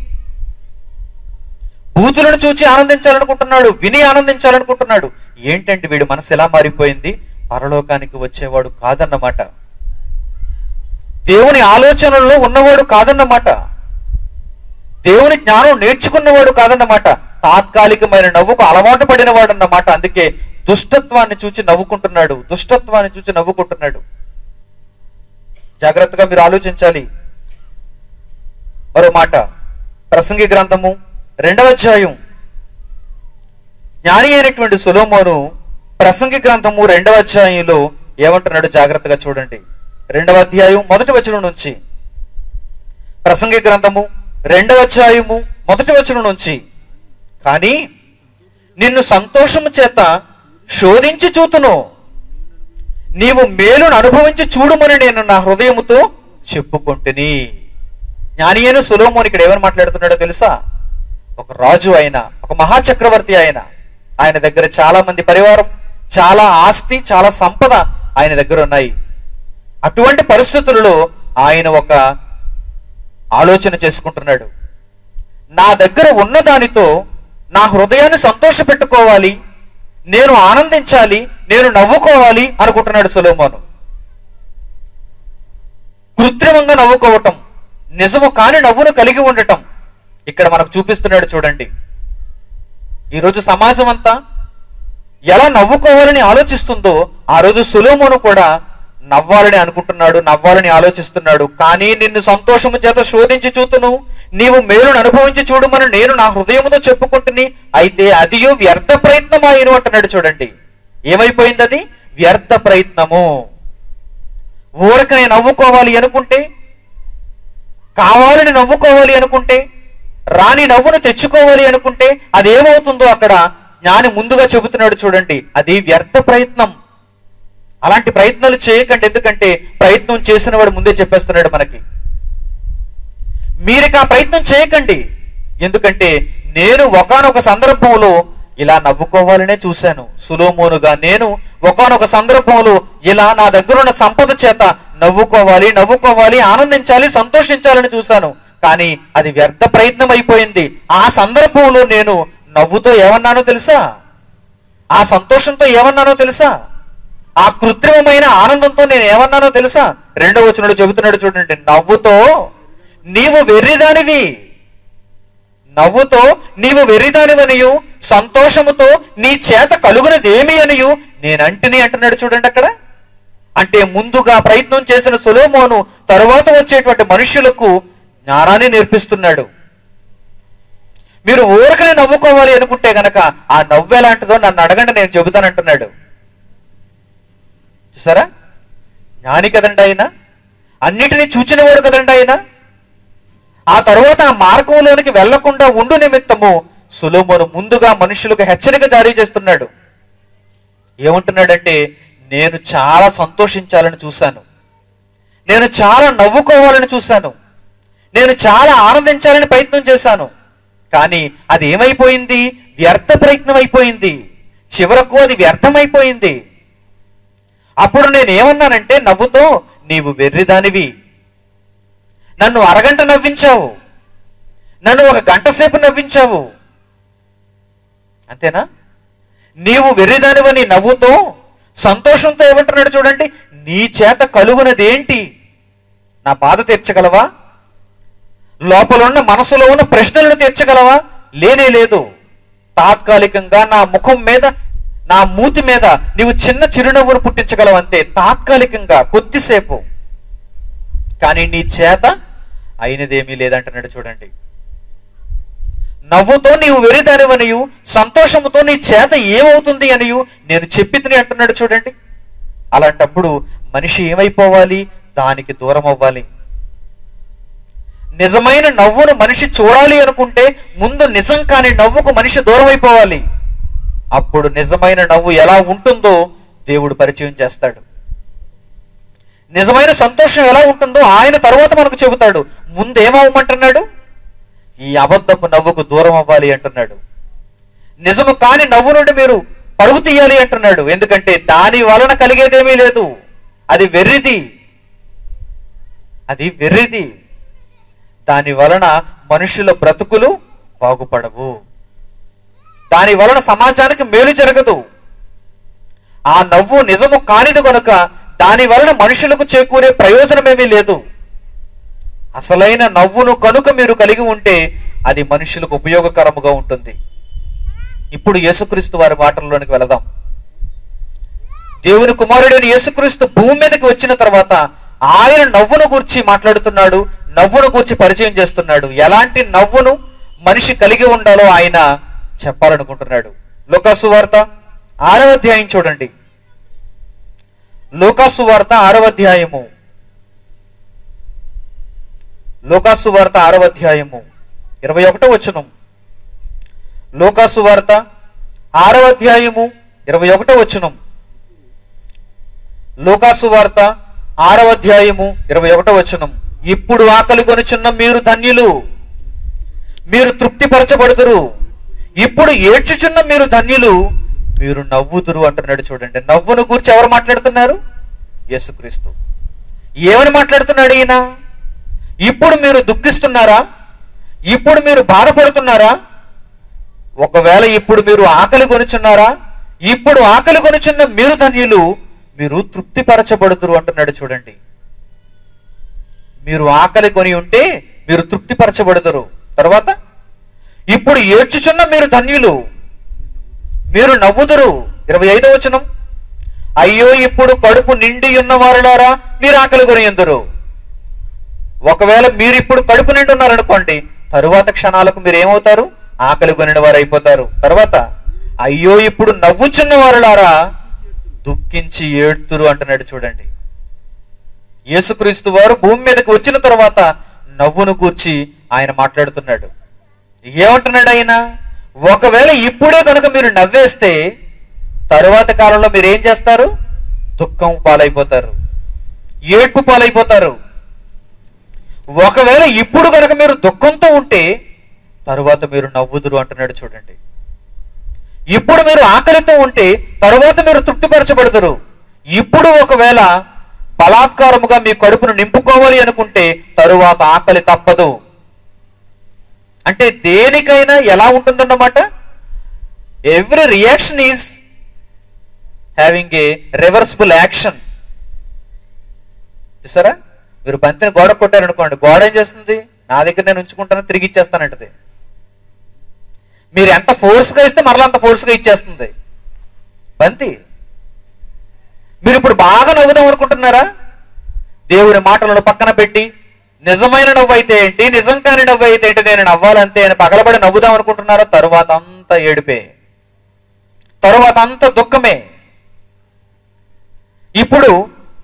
బూతులను చూచి ఆనందించాలనుకుంటున్నాడు, విని ఆనందించాలనుకుంటున్నాడు. ఏంటంటే వీడి మనసు ఎలా మారిపోయింది? పరలోకానికి వచ్చేవాడు కాదన్నమాట, దేవుని ఆలోచనల్లో ఉన్నవాడు కాదన్నమాట, దేవుని జ్ఞానం నేర్చుకున్నవాడు కాదన్నమాట, తాత్కాలికమైన నవ్వుకు అలవాటు పడినవాడు అన్నమాట. అందుకే దుష్టత్వాన్ని చూచి నవ్వుకుంటున్నాడు, దుష్టత్వాన్ని చూచి నవ్వుకుంటున్నాడు. జాగ్రత్తగా మీరు ఆలోచించాలి. మరో మాట, ప్రసంగి గ్రంథము 2వ అధ్యాయం. జ్ఞాని అయినటువంటి సొలొమోను ప్రసంగి గ్రంథము 2వ అధ్యాయంలో ఏమంటున్నాడు? జాగ్రత్తగా చూడండి. 2వ అధ్యాయం 1వ వచనం నుంచి. ప్రసంగి గ్రంథము 2వ అధ్యాయము 1వ వచనం నుంచి. కానీ నిన్ను సంతోషము చేత శోధించి చూతును, నీవు మేలును అనుభవించి చూడుమని నేను నా హృదయముతో చెప్పుకుంటుని. జ్ఞాని అయిన సొలొమోను ఇక్కడ ఏమని మాట్లాడుతున్నాడో తెలుసా? ఒక రాజు ఆయన, ఒక మహాచక్రవర్తి ఆయన దగ్గర చాలా మంది పరివారం, చాలా ఆస్తి, చాలా సంపద ఆయన దగ్గర ఉన్నాయి. అటువంటి పరిస్థితులలో ఆయన ఒక ఆలోచన చేసుకుంటున్నాడు. నా దగ్గర ఉన్న దానితో నా హృదయాన్ని సంతోష పెట్టుకోవాలి, నేను ఆనందించాలి, నేను నవ్వుకోవాలి అనుకుంటున్నాడు సొలొమోను. కృత్రిమంగా నవ్వుకోవటం, నిజము కాని నవ్వును కలిగి ఉండటం ఇక్కడ మనకు చూపిస్తున్నాడు. చూడండి, ఈరోజు సమాజం అంతా ఎలా నవ్వుకోవాలని ఆలోచిస్తుందో ఆ రోజు సొలొమోను కూడా నవ్వాలని అనుకుంటున్నాడు, నవ్వాలని ఆలోచిస్తున్నాడు. కానీ నిన్ను సంతోషము చేత శోధించి చూతును, నీవు మేలును అనుభవించి చూడమని నేను నా హృదయముతో చెప్పుకుంటుని, అయితే అదియో వ్యర్థ ప్రయత్నం అయిన అంటున్నాడు. చూడండి, ఏమైపోయింది? అది వ్యర్థ ప్రయత్నము. ఊరకనే నవ్వుకోవాలి అనుకుంటే కావాలని నవ్వుకోవాలి అనుకుంటే, రాని నవ్వును తెచ్చుకోవాలి అనుకుంటే అదేమవుతుందో అక్కడ జ్ఞాని ముందుగా చెబుతున్నాడు చూడండి, అది వ్యర్థ ప్రయత్నం. అలాంటి ప్రయత్నాలు చేయకండి. ఎందుకంటే ప్రయత్నం చేసిన వాడు ముందే చెప్పేస్తున్నాడు మనకి, మీరిక ఆ ప్రయత్నం చేయకండి. ఎందుకంటే నేను ఒకానొక సందర్భంలో ఇలా నవ్వుకోవాలనే చూశాను. సులోమోనుగా నేను ఒకానొక సందర్భంలో ఇలా నా దగ్గర ఉన్న సంపద చేత నవ్వుకోవాలి, ఆనందించాలి, సంతోషించాలని చూశాను. కానీ అది వ్యర్థ ప్రయత్నం అయిపోయింది. ఆ సందర్భంలో నేను నవ్వుతో ఏమన్నానో తెలుసా? ఆ సంతోషంతో ఏమన్నానో తెలుసా? ఆ కృత్రిమమైన ఆనందంతో నేను ఏమన్నానో తెలుసా? 2వ వచనంలో చెబుతున్నాడు చూడండి, నవ్వుతో నీవు వెర్రిదానివి, నవ్వుతో నీవు వెర్రిదానివనియు, సంతోషముతో నీ చేత కలుగునదేమి అనియు నేనంటిని అంటున్నాడు చూడండి అక్కడ. అంటే ముందుగా ప్రయత్నం చేసిన సొలొమోను తరువాత వచ్చేటువంటి మనుషులకు జ్ఞానాన్ని నేర్పిస్తున్నాడు. మీరు ఊరకనే నవ్వుకోవాలి అనుకుంటే గనక ఆ నవ్వు ఎలాంటిదో నన్ను అడగండి, నేను చెబుతానంటున్నాడు. చూసారా, జ్ఞాని కదండి ఆయన, అన్నిటినీ చూచినవాడు కదండి ఆయన. ఆ తరువాత ఆ మార్గంలోనికి వెళ్లకుండా ఉండు నిమిత్తము సొలొమోను ముందుగా మనుషులకు హెచ్చరిక జారీ చేస్తున్నాడు. ఏమంటున్నాడంటే, నేను చాలా సంతోషించాలని చూశాను, నేను చాలా నవ్వుకోవాలని చూశాను, నేను చాలా ఆనందించాలని ప్రయత్నం చేశాను. కానీ అది ఏమైపోయింది? వ్యర్థ ప్రయత్నం అయిపోయింది. చివరకు అది వ్యర్థమైపోయింది. అప్పుడు నేను ఏమన్నానంటే, నవ్వుతో నీవు వెర్రిదానివి, నన్ను అరగంట నవ్వించావు, నన్ను 1 గంట సేపు నవ్వించావు, అంతేనా? నీవు వెర్రిదానివని నవ్వుతో, సంతోషంతో ఏమంటున్నాడు చూడండి, నీ చేత కలుగునదేంటి? నా బాధ తీర్చగలవా? లోపల ఉన్న మనసులో ఉన్న ప్రశ్నలను తీర్చగలవా? లేనే లేదు. తాత్కాలికంగా నా ముఖం మీద, నా మూతి మీద నీవు చిన్న చిరునవ్వును పుట్టించగలవు అంతే, తాత్కాలికంగా, కొద్దిసేపు. కానీ నీ చేత అయినదేమీ లేదంటున్నాడు చూడండి. నవ్వుతో నీవు వెర్రిదానివనియు, సంతోషముతో నీ చేత ఏమవుతుంది అనియు నేను చెప్పితిని అంటున్నాడు చూడండి. అలాంటప్పుడు మనిషి ఏమైపోవాలి? దానికి దూరం అవ్వాలి. నిజమైన నవ్వును మనిషి చూడాలి అనుకుంటే ముందు నిజం కాని నవ్వుకు మనిషి దూరం అయిపోవాలి. అప్పుడు నిజమైన నవ్వు ఎలా ఉంటుందో దేవుడు పరిచయం చేస్తాడు. నిజమైన సంతోషం ఎలా ఉంటుందో ఆయన తర్వాత మనకు చెబుతాడు. ముందేమవ్వమంటున్నాడు? ఈ అబద్ధపు నవ్వుకు దూరం అవ్వాలి అంటున్నాడు. నిజము కాని నవ్వు నుండి మీరు పరుగు తీయాలి అంటున్నాడు. ఎందుకంటే దాని వలన కలిగేదేమీ లేదు, అది వెర్రిది, అది వెర్రిది. దాని వలన మనుషుల బ్రతుకులు బాగుపడవు, దాని వలన సమాజానికి మేలు జరగదు. ఆ నవ్వు నిజము కానిది కనుక దాని వలన మనుషులకు చేకూరే ప్రయోజనమేమీ లేదు. అసలైన నవ్వును కనుక మీరు కలిగి ఉంటే అది మనుషులకు ఉపయోగకరముగా ఉంటుంది. ఇప్పుడు యేసుక్రీస్తు వారి మాటల్లోనికి వెళదాం. దేవుని కుమారుడైన యేసుక్రీస్తు భూమి మీదకి వచ్చిన తర్వాత ఆయన నవ్వును గూర్చి మాట్లాడుతున్నాడు, నవ్వును గూర్చి పరిచయం చేస్తున్నాడు. ఎలాంటి నవ్వును మనిషి కలిగి ఉండాలో ఆయన చెప్పాలనుకుంటున్నాడు. లూకాసు వార్త 6వ అధ్యాయం చూడండి. లూకాసు వార్త 6వ అధ్యాయము, లూకాసు వార్త 6వ అధ్యాయము 21వ వచనం. లూకాసు వార్త 6వ అధ్యాయము 21వ వచనం. లూకాసు వార్త 6వ అధ్యాయము 21వ వచనం. ఇప్పుడు ఆకలి కొనుచున్న మీరు ధన్యులు, మీరు తృప్తిపరచబడుదురు. ఇప్పుడు ఏడ్చుచున్న మీరు ధన్యులు, మీరు నవ్వుదురు అంటున్నాడు చూడండి. నవ్వును గురించి ఎవరు మాట్లాడుతున్నారు? యేసుక్రీస్తు. ఏమని మాట్లాడుతున్నాడు ఈయన? ఇప్పుడు మీరు దుఃఖిస్తున్నారా? ఇప్పుడు మీరు బాధపడుతున్నారా? ఒకవేళ ఇప్పుడు మీరు ఆకలి కొనుచున్నారా? ఇప్పుడు ఆకలి కొనుచున్న మీరు ధన్యులు, మీరు తృప్తిపరచబడుదురు అంటున్నాడు చూడండి. మీరు ఆకలి కొని ఉంటే మీరు తృప్తిపరచబడుదురు. తర్వాత ఇప్పుడు ఏడ్చుచున్న మీరు ధన్యులు, మీరు నవ్వుదురు. 25వ వచనం. అయ్యో ఇప్పుడు కడుపు నిండి ఉన్న వారులారా మీరు ఆకలి కొని ఎందురు. ఒకవేళ మీరు ఇప్పుడు కడుపు నిండి ఉన్నారనుకోండి, తరువాత క్షణాలకు మీరు ఏమవుతారు? ఆకలి కొనిన వారు అయిపోతారు. తర్వాత అయ్యో ఇప్పుడు నవ్వుచున్న వారులారా దుఃఖించి ఏడ్తురు అంటున్నాడు చూడండి. యేసుక్రీస్తు వారు భూమి మీదకి వచ్చిన తర్వాత నవ్వును గూర్చి ఆయన మాట్లాడుతున్నాడు. ఏమంటున్నాడు ఆయన? ఒకవేళ ఇప్పుడే కనుక మీరు నవ్వేస్తే తరువాత కాలంలో మీరు ఏం చేస్తారు? దుఃఖం పాలైపోతారు, ఏడ్పు పాలైపోతారు. ఒకవేళ ఇప్పుడు కనుక మీరు దుఃఖంతో ఉంటే తరువాత మీరు నవ్వుదురు అంటున్నాడు చూడండి. ఇప్పుడు మీరు ఆకలితో ఉంటే తరువాత మీరు తృప్తిపరచబడుదురు. ఇప్పుడు ఒకవేళ బలాత్కారముగా మీ కడుపును నింపుకోవాలి అనుకుంటే తరువాత ఆకలి తప్పదు. అంటే దేనికైనా ఎలా ఉంటుందన్నమాట? Every reaction is having a reversible action. చూసారా? మీరు బంతిని గోడ కొట్టారనుకోండి, గోడ ఏం చేస్తుంది? నా దగ్గర నేను ఉంచుకుంటాను, తిరిగి ఇచ్చేస్తానంటది. మీరు ఎంత ఫోర్స్గా ఇస్తే మరలా అంత ఫోర్స్గా ఇచ్చేస్తుంది బంతి. మీరు ఇప్పుడు బాగా నవ్వుదాం అనుకుంటున్నారా? దేవుని మాటలను పక్కన పెట్టి నిజమైన నవ్వు అయితే ఏంటి, నిజం కాని నవ్వు అయితే ఏంటి, నేను నవ్వాలంతే అని పగలబడి నవ్వుదాం అనుకుంటున్నారా? తరువాత అంత ఏడుపే, తరువాత అంత దుఃఖమే. ఇప్పుడు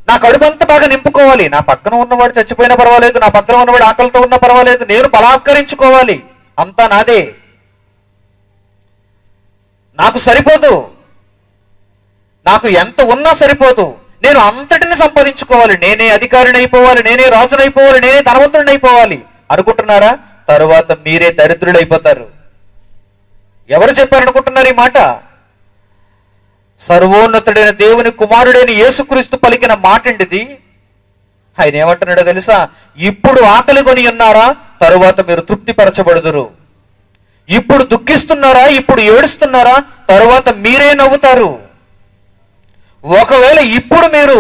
నా కడుపు అంతా బాగా నింపుకోవాలి, నా పక్కన ఉన్నవాడు చచ్చిపోయినా పర్వాలేదు, నా పక్కన ఉన్నవాడు ఆకలితో ఉన్నా పర్వాలేదు, నేను బలాత్కరించుకోవాలి, అంతా నాదే, నాకు సరిపోదు, నాకు ఎంత ఉన్నా సరిపోదు, నేను అంతటిని సంపాదించుకోవాలి, నేనే అధికారిని అయిపోవాలి, నేనే రాజుని అయిపోవాలి, నేనే ధనవంతుడిని అయిపోవాలి అనుకుంటున్నారా? తరువాత మీరే దరిద్రులు అయిపోతారు. ఎవరు చెప్పారనుకుంటున్నారు ఈ మాట? సర్వోన్నతుడైన దేవుని కుమారుడైన యేసుక్రీస్తు పలికిన మాట అండిది. ఆయన ఏమంటున్నాడో తెలుసా? ఇప్పుడు ఆకలి కొని ఉన్నారా? తరువాత మీరు తృప్తిపరచబడుదురు. ఇప్పుడు దుఃఖిస్తున్నారా? ఇప్పుడు ఏడుస్తున్నారా? తరువాత మీరే నవ్వుతారు. ఒకవేళ ఇప్పుడు మీరు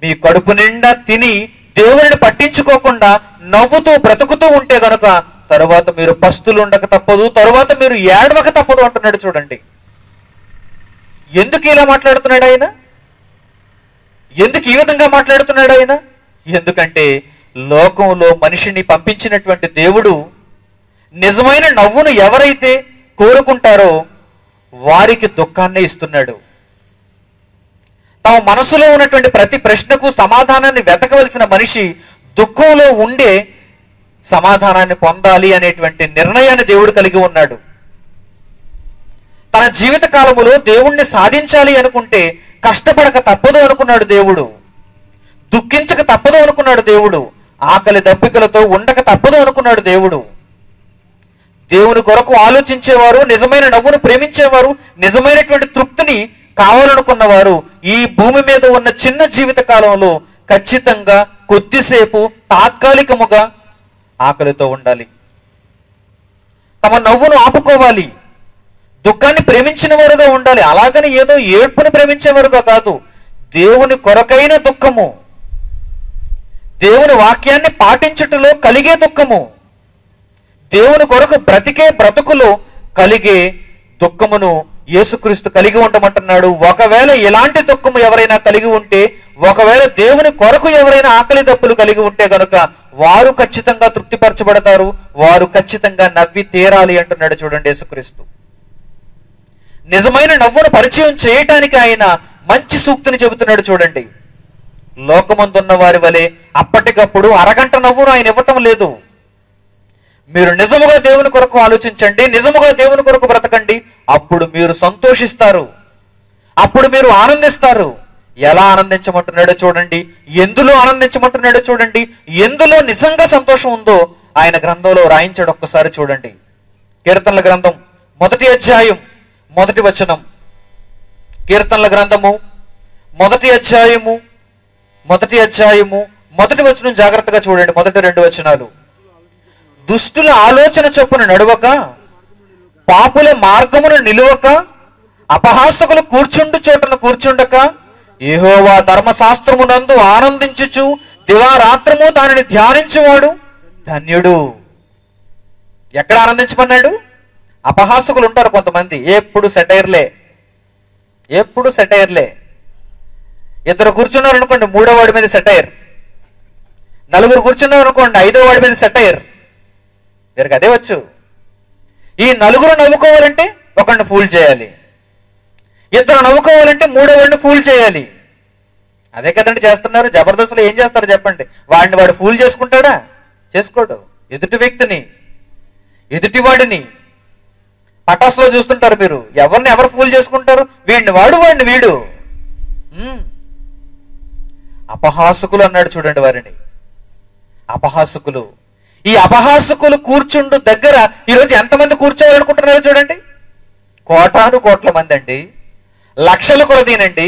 మీ కడుపు నిండా తిని దేవుడిని పట్టించుకోకుండా నవ్వుతూ బ్రతుకుతూ ఉంటే గనుక తరువాత మీరు పస్తులు ఉండక తప్పదు, తరువాత మీరు ఏడవక తప్పదు అంటున్నాడు చూడండి. ఎందుకు ఇలా మాట్లాడుతున్నాడు ఆయన? ఎందుకు ఈ విధంగా మాట్లాడుతున్నాడు ఆయన? ఎందుకంటే లోకంలో మనిషిని పంపించినటువంటి దేవుడు నిజమైన నవ్వును ఎవరైతే కోరుకుంటారో వారికి దుఃఖాన్ని ఇస్తున్నాడు. తమ మనసులో ఉన్నటువంటి ప్రతి ప్రశ్నకు సమాధానాన్ని వెతకవలసిన మనిషి దుఃఖంలో ఉండే సమాధానాన్ని పొందాలి అనేటువంటి నిర్ణయాన్ని దేవుడు కలిగి ఉన్నాడు. తన జీవిత కాలములో దేవుణ్ణి సాధించాలి అనుకుంటే కష్టపడక తప్పదు అనుకున్నాడు దేవుడు, దుఃఖించక తప్పదు అనుకున్నాడు దేవుడు, ఆకలి దప్పికలతో ఉండక తప్పదు అనుకున్నాడు దేవుడు. దేవుని కొరకు ఆలోచించేవారు, నిజమైన నవ్వును ప్రేమించేవారు, నిజమైనటువంటి తృప్తిని కావాలనుకున్నవారు ఈ భూమి మీద ఉన్న చిన్న జీవిత కాలంలో ఖచ్చితంగా కొద్దిసేపు తాత్కాలికముగా ఆకలితో ఉండాలి, తమ నవ్వును ఆపుకోవాలి, దుఃఖాన్ని ప్రేమించిన వారుగా ఉండాలి. అలాగని ఏదో ఏడ్పుని ప్రేమించేవారుగా కాదు, దేవుని కొరకైన దుఃఖము, దేవుని వాక్యాన్ని పాటించుటలో కలిగే దుఃఖము, దేవుని కొరకు బ్రతికే బ్రతుకులో కలిగే దుఃఖమును యేసుక్రీస్తు కలిగి ఉండమంటున్నాడు. ఒకవేళ ఇలాంటి దుఃఖము ఎవరైనా కలిగి ఉంటే, ఒకవేళ దేవుని కొరకు ఎవరైనా ఆకలి దప్పులు కలిగి ఉంటే గనుక వారు ఖచ్చితంగా తృప్తిపరచబడతారు, వారు ఖచ్చితంగా నవ్వి తీరాలి అంటున్నాడు చూడండి యేసుక్రీస్తు. నిజమైన నవ్వును పరిచయం చేయటానికి ఆయన మంచి సూక్తిని చెబుతున్నాడు చూడండి. లోకమందున్న వారి వలె అప్పటికప్పుడు అరగంట నవ్వును ఆయన ఇవ్వటం లేదు. మీరు నిజముగా దేవుని కొరకు ఆలోచించండి, నిజముగా దేవుని కొరకు బ్రతకండి, అప్పుడు మీరు సంతోషిస్తారు, అప్పుడు మీరు ఆనందిస్తారు. ఎలా ఆనందించమంటున్నాడో చూడండి, ఎందులో ఆనందించమంటున్నాడో చూడండి, ఎందులో నిజంగా సంతోషం ఉందో ఆయన గ్రంథంలో రాయించాడు. ఒక్కసారి చూడండి. కీర్తనల గ్రంథం 1వ అధ్యాయం 1వ వచనం. కీర్తనల గ్రంథము 1వ అధ్యాయము 1వ వచనం జాగ్రత్తగా చూడండి. మొదటి 2 వచనాలు. దుష్టుల ఆలోచన చొప్పున నడవక, పాపుల మార్గమును నిలువక, అపహాసకులు కూర్చుండు చోటను కూర్చుండక, యెహోవా ధర్మశాస్త్రమునందు ఆనందించుచు దివారాత్రము దానిని ధ్యానించువాడు ధన్యుడు. ఎక్కడ ఆనందించమన్నాడు? అపహాసకులు ఉంటారు కొంతమంది, ఎప్పుడు సెటైర్లే, ఎప్పుడు సెటైర్లే. ఇద్దరు కూర్చున్నారు అనుకోండి, 3వ వాడి మీద సెటైర్. 4 కూర్చున్నారు అనుకోండి, 5వ వాడి మీద సెటైర్. వీరికి అదే వచ్చు. ఈ 4 నవ్వుకోవాలంటే ఒకరిని ఫూల్ చేయాలి, 2 నవ్వుకోవాలంటే 3వ వాడిని ఫూల్ చేయాలి. అదే కదండి చేస్తున్నారు. జబర్దస్త్లో ఏం చేస్తారు చెప్పండి? వాడిని వాడు ఫూల్ చేసుకుంటాడా? చేసుకోడు. ఎదుటి వ్యక్తిని, ఎదుటివాడిని పటాసులో చూస్తుంటారు మీరు. ఎవరిని ఎవరు ఫూల్ చేసుకుంటారు? వీడిని వాడు, వాడిని వీడు. అపహాసకులు అన్నాడు చూడండి వారిని, అపహాసకులు. ఈ అపహాసకులు కూర్చుండు దగ్గర ఈరోజు ఎంతమంది కూర్చోవాలనుకుంటున్నారో చూడండి. కోటాను కోట్ల మంది అండి, లక్షల కొలదీనండి.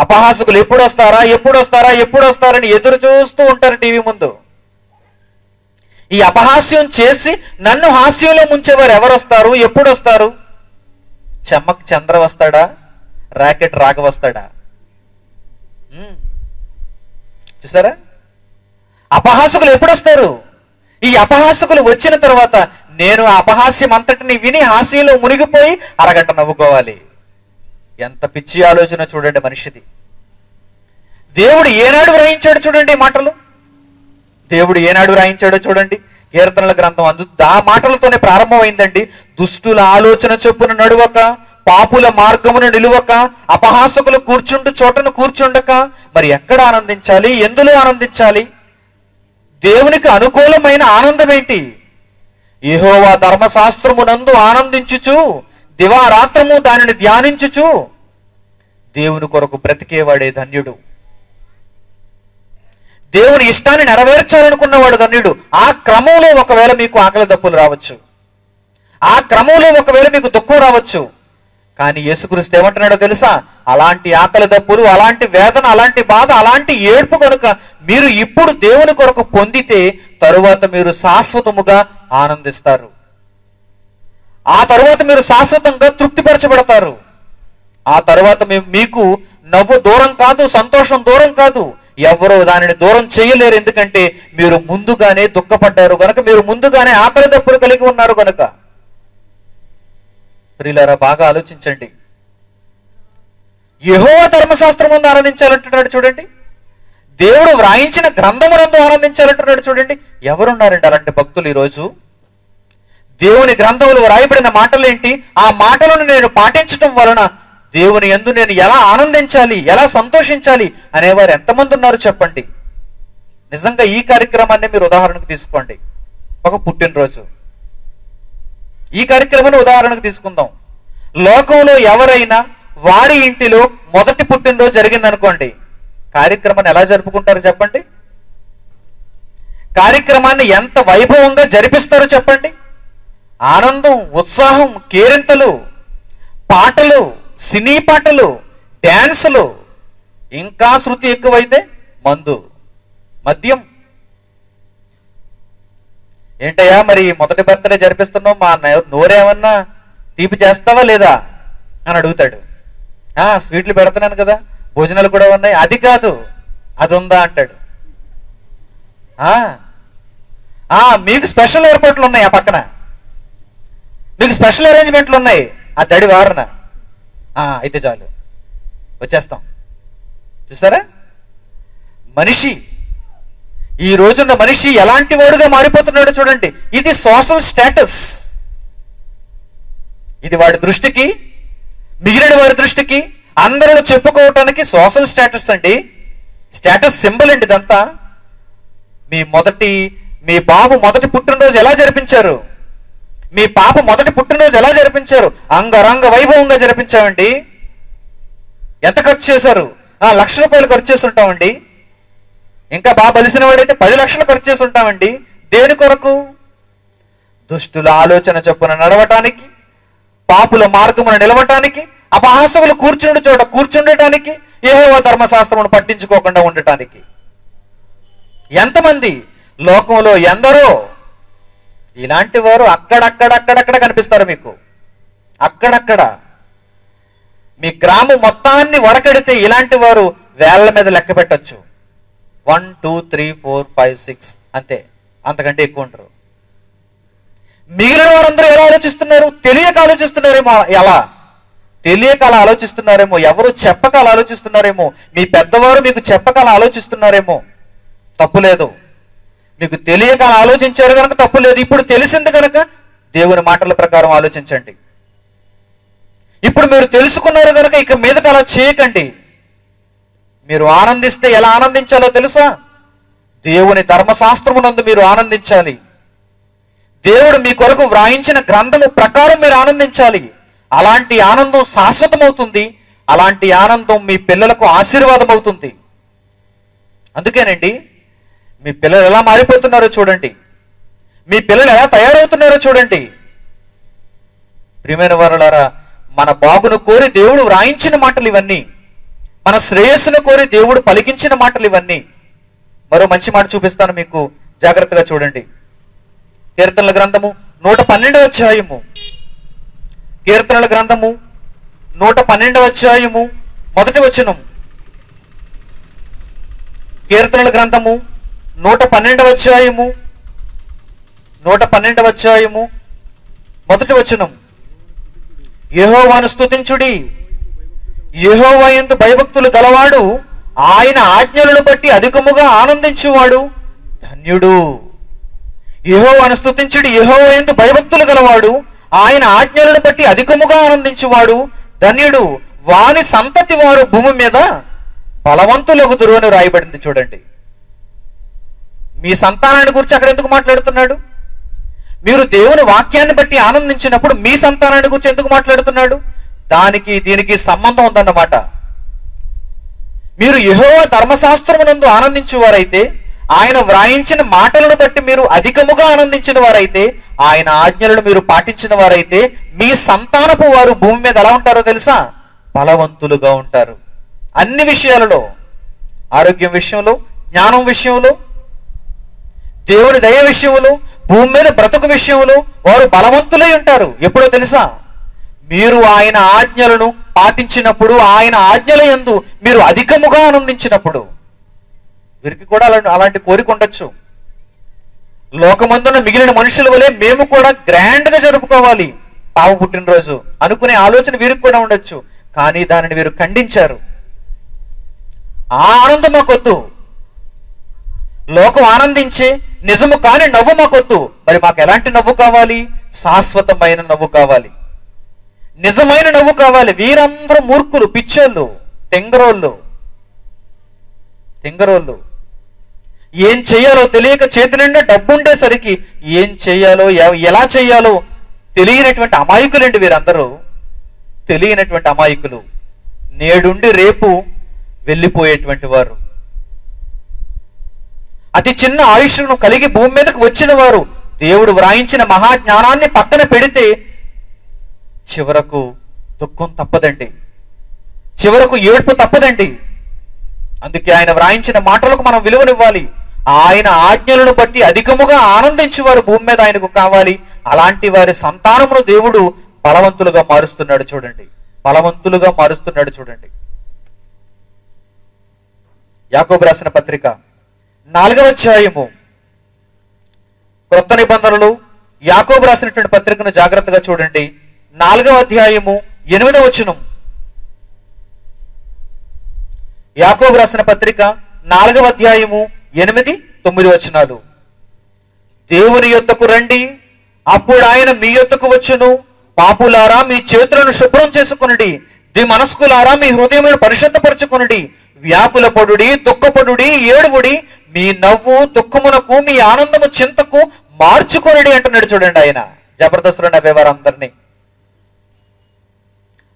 అపహాసకులు ఎప్పుడు వస్తారా ఎప్పుడు వస్తారా ఎప్పుడు వస్తారని ఎదురు చూస్తూ ఉంటారు టీవీ ముందు. ఈ అపహాస్యం చేసి నన్ను హాస్యంలో ముంచేవారు ఎవరు వస్తారు, ఎప్పుడు వస్తారు? చెమ్మక్ చంద్ర వస్తాడా, రాకెట్ రాగ వస్తాడా? చూసారా? అపహాసకులు ఎప్పుడు వస్తారు? ఈ అపహాసకులు వచ్చిన తర్వాత నేను ఆ అపహాస్యం అంతటిని విని హాస్యంలో మునిగిపోయి అరగంట నవ్వుకోవాలి. ఎంత పిచ్చి ఆలోచన చూడండి మనిషిది. దేవుడు ఏనాడు రాయించాడు చూడండి ఈ మాటలు. దేవుడు ఏనాడు రాయించాడో చూడండి. కీర్తనల గ్రంథం ఆ మాటలతోనే ప్రారంభమైందండి. దుష్టుల ఆలోచన చొప్పున నడువక, పాపుల మార్గమును నిలువక, అపహాసకులు కూర్చుండు చోటను కూర్చుండక, మరి ఎక్కడ ఆనందించాలి, ఎందులో ఆనందించాలి? దేవునికి అనుకూలమైన ఆనందం ఏంటి? యెహోవా ధర్మశాస్త్రమునందు ఆనందించుచు దివారాత్రము దానిని ధ్యానించుచు దేవుని కొరకు బ్రతికేవాడే ధన్యుడు. దేవుని ఇష్టాన్ని నెరవేర్చాలనుకున్నవాడు ధన్యుడు. ఆ క్రమంలో ఒకవేళ మీకు ఆకలి దప్పులు రావచ్చు, ఆ క్రమంలో ఒకవేళ మీకు దుఃఖం రావచ్చు. కానీ యేసుక్రీస్తు ఏమంటున్నాడో తెలుసా? అలాంటి ఆకలి దప్పులు, అలాంటి వేదన, అలాంటి బాధ, అలాంటి ఏడ్పు కనుక మీరు ఇప్పుడు దేవుని కొరకు పొందితే తరువాత మీరు శాశ్వతముగా ఆనందిస్తారు. ఆ తరువాత మీరు శాశ్వతంగా తృప్తిపరచబడతారు. ఆ తరువాత మీకు నవ్వు దూరం కాదు, సంతోషం దూరం కాదు. ఎవరో దానిని దూరం చేయలేరు. ఎందుకంటే మీరు ముందుగానే దుఃఖపడ్డారు గనక, మీరు ముందుగానే ఆకలి దప్పులు కలిగి ఉన్నారు గనక. ప్రియులారా, బాగా ఆలోచించండి. యెహోవా ధర్మశాస్త్రం ముందు ఆనందించాలంటున్నాడు చూడండి. దేవుడు వ్రాయించిన గ్రంథమునందు ఆనందించాలంటున్నాడు చూడండి. ఎవరున్నారండి అలాంటి భక్తులు ఈరోజు? దేవుని గ్రంథంలో రాయబడిన మాటలేంటి, ఆ మాటలను నేను పాటించటం వలన దేవుని యందు నేను ఎలా ఆనందించాలి, ఎలా సంతోషించాలి అనేవారు ఎంతమంది ఉన్నారు చెప్పండి. నిజంగా ఈ కార్యక్రమాన్ని మీరు ఉదాహరణకు తీసుకోండి. ఒక పుట్టినరోజు, ఈ కార్యక్రమాన్ని ఉదాహరణకు తీసుకుందాం. లోకంలో ఎవరైనా వారి ఇంటిలో మొదటి పుట్టినరోజు జరిగిందనుకోండి, కార్యక్రమాన్ని ఎలా జరుపుకుంటారో చెప్పండి. కార్యక్రమాన్ని ఎంత వైభవంగా జరిపిస్తారో చెప్పండి. ఆనందం, ఉత్సాహం, కేరింతలు, పాటలు, సినీ పాటలు, డ్యాన్సులు, ఇంకా శృతి ఎక్కువైతే మందు, మద్యం. ఏంటయ్యా మరి మొదటి బర్త్డే జరిపిస్తున్నావు, మా నోరేమన్నా తీపి చేస్తావా లేదా అని అడుగుతాడు. స్వీట్లు పెడుతున్నాను కదా, భోజనాలు కూడా ఉన్నాయి. అది కాదు, అది ఉందా అంటాడు. మీకు స్పెషల్ ఏర్పాట్లు ఉన్నాయి, ఆ పక్కన మీకు స్పెషల్ అరేంజ్మెంట్లు ఉన్నాయి, ఆ దడి వారన అయితే చాలు వచ్చేస్తాం. చూసారా? మనిషి, ఈ రోజున్న మనిషి ఎలాంటి వాడుగా మారిపోతున్నాడు చూడండి. ఇది సోషల్ స్టేటస్. ఇది వాడి దృష్టికి, మిగిలిన వారి దృష్టికి, అందరూ చెప్పుకోవటానికి సోషల్ స్టేటస్ అండి. స్టేటస్ సింబల్ అండి ఇదంతా. మీ బాబు మొదటి పుట్టినరోజు ఎలా జరిపించారు, మీ పాప మొదటి పుట్టినరోజు ఎలా జరిపించారు? అంగరంగ వైభవంగా జరిపించామండి. ఎంత ఖర్చు చేశారు? 1,00,000 రూపాయలు ఖర్చు చేసి ఉంటామండి. ఇంకా బాగా బలిసిన వాడైతే 10 లక్షలు ఖర్చు చేసి ఉంటామండి. దేని కొరకు? దుష్టుల ఆలోచన చొప్పున నడవటానికి, పాపుల మార్గమున నిలవటానికి, అపహాసకులు కూర్చుండు చోట కూర్చుండటానికి, యెహోవా ధర్మశాస్త్రమును పట్టించుకోకుండా ఉండటానికి. ఎంతమంది? లోకంలో ఎందరో. ఇలాంటి వారు అక్కడక్కడ కనిపిస్తారు మీకు. అక్కడక్కడ మీ గ్రామం మొత్తాన్ని వడకెడితే ఇలాంటి వారు వేళ్ల మీద లెక్క పెట్టచ్చు. 1 2 3 4 5 6 అంతే, అంతకంటే ఎక్కువ ఉంటారు. మిగిలిన వారందరూ ఎలా ఆలోచిస్తున్నారు? తెలియక ఆలోచిస్తున్నారేమో. ఎలా తెలియక అలా ఆలోచిస్తున్నారేమో, ఎవరు చెప్పక అలా ఆలోచిస్తున్నారేమో, మీ పెద్దవారు మీకు చెప్పక అలా ఆలోచిస్తున్నారేమో. తప్పులేదు. మీకు తెలియక అలా ఆలోచించారు కనుక తప్పులేదు. ఇప్పుడు తెలిసింది కనుక దేవుని మాటల ప్రకారం ఆలోచించండి. ఇప్పుడు మీరు తెలుసుకున్నారు కనుక ఇక మీదట అలా చేయకండి. మీరు ఆనందిస్తే ఎలా ఆనందించాలో తెలుసా? దేవుని ధర్మశాస్త్రమునందు మీరు ఆనందించాలి. దేవుడు మీ కొరకు వ్రాయించిన గ్రంథము ప్రకారం మీరు ఆనందించాలి. అలాంటి ఆనందం శాశ్వతమవుతుంది. అలాంటి ఆనందం మీ పిల్లలకు ఆశీర్వాదం అవుతుంది. అందుకేనండి మీ పిల్లలు ఎలా మారిపోతున్నారో చూడండి. మీ పిల్లలు ఎలా తయారవుతున్నారో చూడండి. ప్రియమైన వారలారా, మన బాగును కోరి దేవుడు వ్రాయించిన మాటలు ఇవన్నీ. మన శ్రేయస్సును కోరి దేవుడు పలికించిన మాటలు ఇవన్నీ. మరో మంచి మాట చూపిస్తాను మీకు, జాగ్రత్తగా చూడండి. కీర్తనల గ్రంథము 112వ అధ్యాయము. కీర్తనల గ్రంథము 112వ అధ్యాయము 1వ వచనం. కీర్తనల గ్రంథము 112వ అధ్యాయము 112వ అధ్యాయము 1వ వచనం. యెహోవాను స్తుతించుడి, యెహోవా యందు భయభక్తులు గలవాడు ఆయన ఆజ్ఞలను బట్టి అధికముగా ఆనందించువాడు ధన్యుడు. యెహోవాను స్తుతించుడి, యెహోవా యందు భయభక్తులు గలవాడు ఆయన ఆజ్ఞలను బట్టి అధికముగా ఆనందించువాడు ధన్యుడు. వాని సంతతి వారు భూమి మీద బలవంతులగుదురు అని రాయబడింది. చూడండి, మీ సంతానాన్ని గురించి అక్కడ ఎందుకు మాట్లాడుతున్నాడు? మీరు దేవుని వాక్యాన్ని బట్టి ఆనందించినప్పుడు మీ సంతానాన్ని గురించి ఎందుకు మాట్లాడుతున్నాడు? దానికి దీనికి సంబంధం ఉందన్నమాట. మీరు యెహోవా ధర్మశాస్త్రమునందు ఆనందించేవారైతే, ఆయన వ్రాయించిన మాటలను బట్టి మీరు అధికముగా ఆనందించిన వారైతే, ఆయన ఆజ్ఞలను మీరు పాటించిన వారైతే, మీ సంతానపు వారు భూమి మీద ఎలా ఉంటారో తెలుసా? బలవంతులుగా ఉంటారు. అన్ని విషయాలలో, ఆరోగ్యం విషయంలో, జ్ఞానం విషయంలో, దేవుని దయ విషయంలో, భూమి మీద బ్రతుకు విషయంలో వారు బలవంతులై ఉంటారు. ఎప్పుడో తెలుసా? మీరు ఆయన ఆజ్ఞలను పాటించినప్పుడు, ఆయన ఆజ్ఞల యందు మీరు అధికముగా ఆనందించినప్పుడు. వీరికి కూడా అలాంటి కోరిక ఉండొచ్చు. లోకమందున మిగిలిన మనుషుల వలె మేము కూడా గ్రాండ్ గా జరుపుకోవాలి పాప పుట్టినరోజు అనుకునే ఆలోచన వీరికి కూడా ఉండొచ్చు. కానీ దానిని వీరు ఖండించారు. ఆ ఆనందం మాకొద్దు. లోకం ఆనందించే నిజము కాని నవ్వు మాకొద్దు. మరి మాకు ఎలాంటి నవ్వు కావాలి? శాశ్వతమైన నవ్వు కావాలి, నిజమైన నవ్వు కావాలి. వీరందరూ మూర్ఖులు, పిచ్చోళ్ళు, తెంగరోళ్ళు. ఏం చేయాలో తెలియక చేతి నిండా డబ్బు ఉండేసరికి ఏం చేయాలో ఎలా చేయాలో తెలియనటువంటి అమాయకులండి వీరందరూ. తెలియనటువంటి అమాయకులు, నేడుండి రేపు వెళ్ళిపోయేటువంటి వారు. అతి చిన్న ఆయుష్ను కలిగి భూమి మీదకు వచ్చిన వారు దేవుడు వ్రాయించిన మహాజ్ఞానాన్ని పక్కన పెడితే చివరకు దుఃఖం తప్పదండి, చివరకు ఏడ్పు తప్పదండి. అందుకే ఆయన వ్రాయించిన మాటలకు మనం విలువనివ్వాలి. ఆయన ఆజ్ఞలను బట్టి అధికముగా ఆనందించేవారు భూమి మీద ఆయనకు కావాలి. అలాంటి వారి సంతానమును దేవుడు బలవంతులుగా మారుస్తున్నాడు. చూడండి, బలవంతులుగా మారుస్తున్నాడు. చూడండి, యాకోబు రాసిన పత్రిక 4వ అధ్యాయము, క్రొత్త నిబంధనలు యాకోబు రాసినటువంటి పత్రికను జాగ్రత్తగా చూడండి. 4వ అధ్యాయము 8వ వచనం. యాకోబు రాసిన పత్రిక 4వ అధ్యాయము 8, 9 వచనాలు. దేవుని యొద్దకు రండి, అప్పుడు ఆయన మీ యొద్దకు వచ్చును. పాపులారా మీ చేతులను శుభ్రం చేసుకొనుడి, ద్విమనస్కులారా మీ హృదయములను పరిశుద్ధపరచుకొనుడి. వ్యాకుల పడుడి, దుఃఖపడుడి, ఏడువుడి. మీ నవ్వు దుఃఖమునకు, మీ ఆనందము చింతకు మార్చుకొనుడి అంటున్నాడు. చూడండి, ఆయన జబర్దస్త్లో నవ్వేవారందరినీ,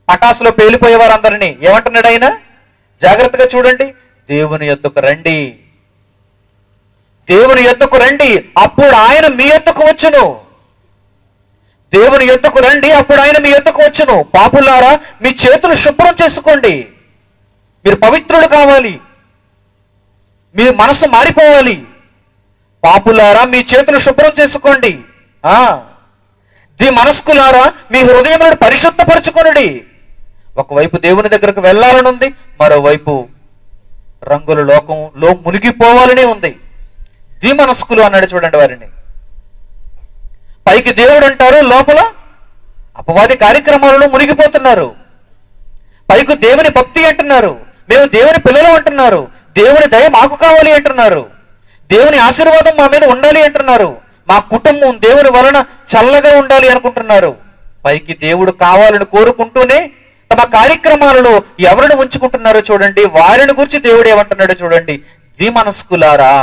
పటాసులో పేలిపోయేవారందరినీ ఏమంటున్నాడు ఆయన? జాగ్రత్తగా చూడండి, దేవుని యొద్దకు రండి, దేవుని యొద్దకు రండి, అప్పుడు ఆయన మీ యొద్దకు వచ్చును. దేవుని యొద్దకు రండి, అప్పుడు ఆయన మీ యొద్దకు వచ్చును. పాపులారా మీ చేతులు శుభ్రం చేసుకోండి. మీరు పవిత్రులు కావాలి, మీ మనసు మారిపోవాలి. పాపులారా మీ చేతులు శుభ్రం చేసుకోండి. ద్విమనస్కులారా మీ హృదయములను పరిశుద్ధపరచుకొనుడి. ఒకవైపు దేవుని దగ్గరకు వెళ్ళాలని, మరోవైపు రంగుల లోకంలో మునిగిపోవాలని ఉంది. ద్విమనస్కులు అన్నాడు. చూడండి వారిని. పైకి దేవుడు అంటారు, లోపల అపవాది కార్యక్రమాలలో మునిగిపోతున్నారు. పైకి దేవుని భక్తి అంటున్నారు, మేము దేవుని పిల్లలు అంటున్నారు, దేవుని దయ మాకు కావాలి అంటున్నారు, దేవుని ఆశీర్వాదం మా మీద ఉండాలి అంటున్నారు, మా కుటుంబం దేవుని వలన చల్లగా ఉండాలి అనుకుంటున్నారు. పైకి దేవుడు కావాలని కోరుకుంటూనే తమ కార్యక్రమాలలో ఎవరిని ఉంచుకుంటున్నారో చూడండి. వారిని గురించి దేవుడు ఏమంటున్నాడో చూడండి. ద్విమనస్కులారా,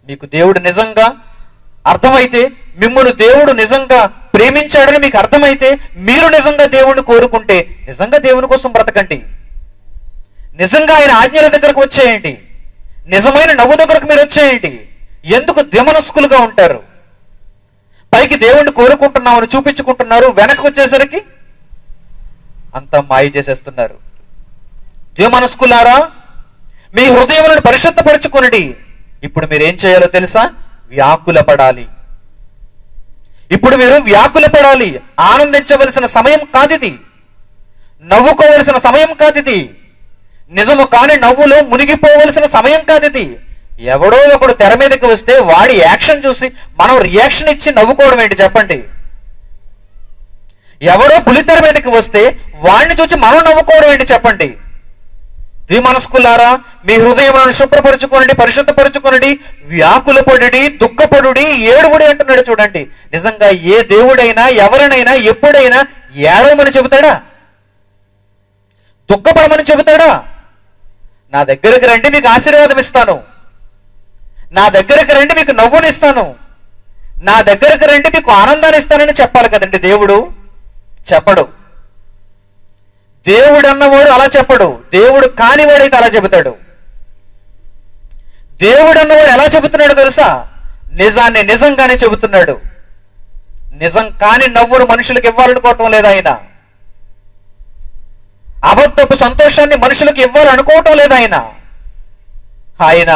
మీకు దేవుడు నిజంగా అర్థమైతే, మిమ్మల్ని దేవుడు నిజంగా ప్రేమించాడని మీకు అర్థమైతే, మీరు నిజంగా దేవుణ్ణి కోరుకుంటే నిజంగా దేవుని కోసం బ్రతకండి. నిజంగా ఆయన ఆజ్ఞల దగ్గరకు వచ్చేయండి. నిజమైన నవ్వు దగ్గరకు మీరు వచ్చేయండి. ఎందుకు ద్విమనస్కులుగా ఉంటారు? పైకి దేవుణ్ణి కోరుకుంటున్నామని చూపించుకుంటున్నారు, వెనక్కి వచ్చేసరికి అంతా మాయ చేసేస్తున్నారు. ద్విమనస్కులారా, మీ హృదయములను పరిశుద్ధపరచుకొనుడి. ఇప్పుడు మీరు ఏం చేయాలో తెలుసా? వ్యాకుల పడాలి. ఇప్పుడు మీరు వ్యాకుల పడాలి. ఆనందించవలసిన సమయం కాదిది, నవ్వుకోవలసిన సమయం కాదిది, నిజము కాని నవ్వులో మునిగిపోవలసిన సమయం కాదిది. ఎవడో ఒకడు తెర మీదకి వస్తే వాడి యాక్షన్ చూసి మనం రియాక్షన్ ఇచ్చి నవ్వుకోవడం ఏంటి చెప్పండి? ఎవడో పులితెర మీదకి వస్తే వాడిని చూసి మనం నవ్వుకోవడం ఏంటి చెప్పండి? ద్విమనస్కులారా, మీ హృదయములను శుభ్రపరచుకొనండి, పరిశుద్ధపరచుకొనండి, వ్యాకులపడుడి, దుఃఖపడుడి, ఏడువుడి అంటున్నాడు. చూడండి, నిజంగా ఏ దేవుడైనా ఎవరినైనా ఎప్పుడైనా ఏడవమని చెబుతాడా? దుఃఖపడమని చెబుతాడా? నా దగ్గరికి రండి, మీకు ఆశీర్వాదం ఇస్తాను. నా దగ్గరికి రండి, మీకు నవ్వునిస్తాను. నా దగ్గరికి రండి, మీకు ఆనందాన్ని ఇస్తానని చెప్పాలి కదండి దేవుడు. చెప్పడు. దేవుడు అన్నవాడు అలా చెప్పడు. దేవుడు కానివాడైతే అలా చెబుతాడు. దేవుడు అన్నవాడు ఎలా చెబుతున్నాడు తెలుసా? నిజాన్ని నిజంగానే చెబుతున్నాడు. నిజం కాని నవ్వును మనుషులకు ఇవ్వాలనుకోవటం లేదు ఆయన. అబద్ధపు సంతోషాన్ని మనుషులకు ఇవ్వాలనుకోవటం లేదు ఆయన. ఆయన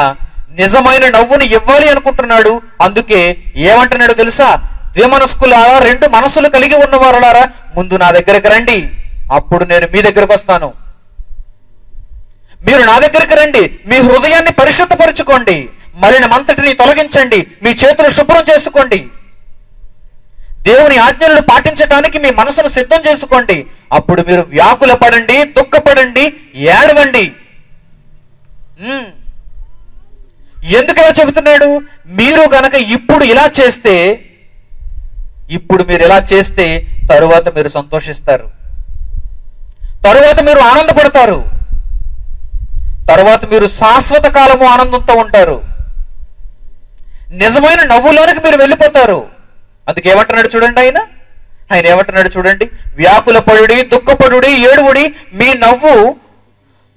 నిజమైన నవ్వును ఇవ్వాలి అనుకుంటున్నాడు. అందుకే ఏమంటున్నాడు తెలుసా? ద్విమనస్కులారా, రెండు మనసులు కలిగి ఉన్నవారులారా, ముందు నా దగ్గరికి రండి, అప్పుడు నేను మీ దగ్గరకు వస్తాను. మీరు నా దగ్గరికి రండి, మీ హృదయాన్ని పరిశుద్ధపరచుకోండి, మలినమంతటిని తొలగించండి, మీ చేతులు శుభ్రం చేసుకోండి, దేవుని ఆజ్ఞలను పాటించడానికి మీ మనసును సిద్ధం చేసుకోండి. అప్పుడు మీరు వ్యాకుల పడండి, దుఃఖపడండి, ఏడవండి. ఎందుకలా చెబుతున్నాడు? మీరు గనక ఇప్పుడు మీరు ఇలా చేస్తే తరువాత మీరు సంతోషిస్తారు, తరువాత మీరు ఆనందపడతారు, తరువాత మీరు శాశ్వత కాలము ఆనందంతో ఉంటారు. నిజమైన నవ్వులోనికి మీరు వెళ్ళిపోతారు. అందుకే ఏమంటున్నాడు చూడండి, ఆయన ఏమంటున్నాడు చూడండి, వ్యాకుల పడుడి, దుఃఖపడుడి, ఏడువుడి, మీ నవ్వు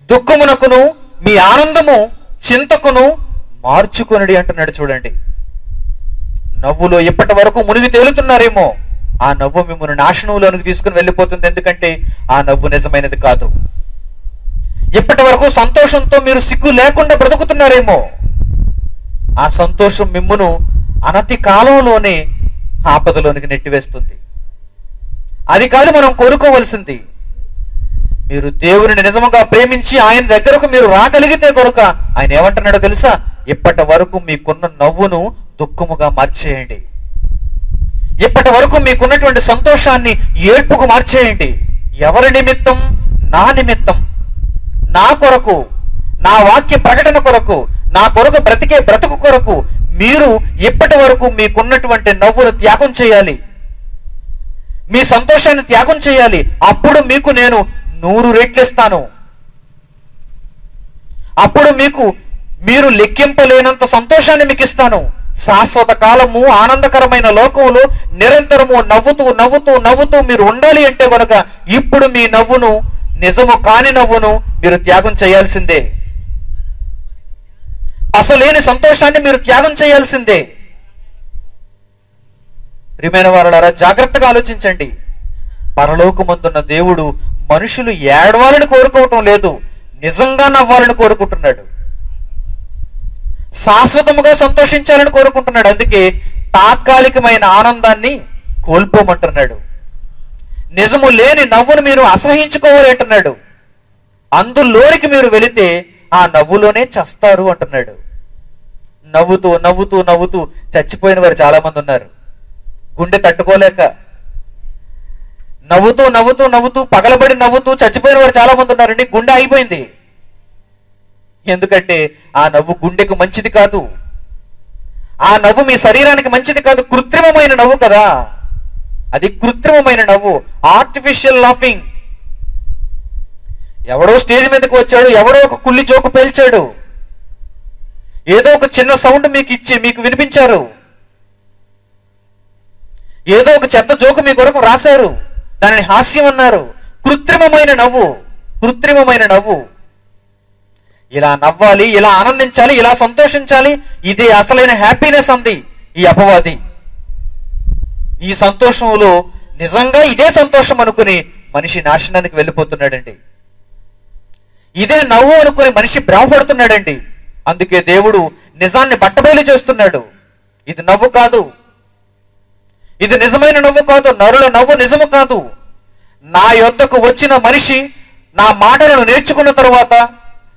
దుఃఖమునకును మీ ఆనందము చింతకును మార్చుకొనుడి అంటున్నాడు చూడండి. నవ్వులో ఇప్పటి వరకు మునిగి తేలుతున్నారేమో, ఆ నవ్వు మిమ్మల్ని నాశనంలోనికి తీసుకుని వెళ్ళిపోతుంది. ఎందుకంటే ఆ నవ్వు నిజమైనది కాదు. ఇప్పటి వరకు సంతోషంతో మీరు సిగ్గు లేకుండా బ్రతుకుతున్నారేమో, ఆ సంతోషం మిమ్మును అనతి కాలంలోనే ఆపదలోనికి నెట్టివేస్తుంది. అది కాదు మనం కోరుకోవలసింది. మీరు దేవుని నిజంగా ప్రేమించి ఆయన దగ్గరకు మీరు రాగలిగితే కనుక ఆయన ఏమంటున్నాడో తెలుసా? ఇప్పటి వరకు మీకున్న నవ్వును దుఃఖముగా మార్చేయండి. ఇప్పటి వరకు మీకున్నటువంటి సంతోషాన్ని ఏడ్పుకు మార్చేయండి. ఎవరి నిమిత్తం? నా నిమిత్తం, నా కొరకు, నా వాక్య ప్రకటన కొరకు, నా కొరకు బ్రతికే బ్రతుకు కొరకు మీరు ఇప్పటి వరకు మీకున్నటువంటి నవ్వును త్యాగం చేయాలి, మీ సంతోషాన్ని త్యాగం చేయాలి. అప్పుడు మీకు నేను 100 రెట్లు ఇస్తాను. అప్పుడు మీరు లెక్కింపలేనంత సంతోషాన్ని మీకు ఇస్తాను. శాశ్వత కాలము ఆనందకరమైన లోకంలో నిరంతరము నవ్వుతూ నవ్వుతూ నవ్వుతూ మీరు ఉండాలి అంటే గనుక ఇప్పుడు మీ నవ్వును, నిజము కాని నవ్వును మీరు త్యాగం చేయాల్సిందే. అసలేని సంతోషాన్ని మీరు త్యాగం చేయాల్సిందే. ప్రియమైన వారలారా, జాగ్రత్తగా ఆలోచించండి. పరలోకమందున్న దేవుడు మనుషులు ఏడవాలని కోరుకోవటం లేదు, నిజంగా నవ్వాలని కోరుకుంటున్నాడు, శాశ్వతముగా సంతోషించాలని కోరుకుంటున్నాడు. అందుకే తాత్కాలికమైన ఆనందాన్ని కోల్పోమంటున్నాడు. నిజము లేని నవ్వును మీరు అసహించుకోవాలి అంటున్నాడు. అందులోనికి మీరు వెళితే ఆ నవ్వులోనే చస్తారు అంటున్నాడు. నవ్వుతూ నవ్వుతూ నవ్వుతూ చచ్చిపోయిన వారు చాలా మంది ఉన్నారు. గుండె తట్టుకోలేక నవ్వుతూ నవ్వుతూ నవ్వుతూ పగలబడి నవ్వుతూ చచ్చిపోయిన వారు చాలా మంది ఉన్నారండి. గుండె అయిపోయింది. ఎందుకంటే ఆ నవ్వు గుండెకు మంచిది కాదు, ఆ నవ్వు మీ శరీరానికి మంచిది కాదు. కృత్రిమమైన నవ్వు కదా అది, కృత్రిమమైన నవ్వు, ఆర్టిఫిషియల్ లాఫింగ్. ఎవడో స్టేజ్ మీదకి వచ్చాడు, ఎవడో ఒక కుళ్ళి జోకు పేల్చాడు, ఏదో ఒక చిన్న సౌండ్ మీకు ఇచ్చి మీకు వినిపించారు, ఏదో ఒక చెత్త జోకు మీ కొరకు రాశారు, దానిని హాస్యం అన్నారు. కృత్రిమమైన నవ్వు, కృత్రిమమైన నవ్వు. ఇలా నవ్వాలి, ఇలా ఆనందించాలి, ఇలా సంతోషించాలి, ఇది అసలైన హ్యాపీనెస్ అంది ఈ అపవాది. ఈ సంతోషంలో నిజంగా ఇదే సంతోషం అనుకుని మనిషి నాశనానికి వెళ్ళిపోతున్నాడండి. ఇదే నవ్వు అనుకుని మనిషి భ్రమపడుతున్నాడండి. అందుకే దేవుడు నిజాన్ని బట్టబయలు చేస్తున్నాడు. ఇది నవ్వు కాదు, ఇది నిజమైన నవ్వు కాదు, నరుల నవ్వు నిజము కాదు. నా యొద్దకు వచ్చిన మనిషి నా మాటలను నేర్చుకున్న తరువాత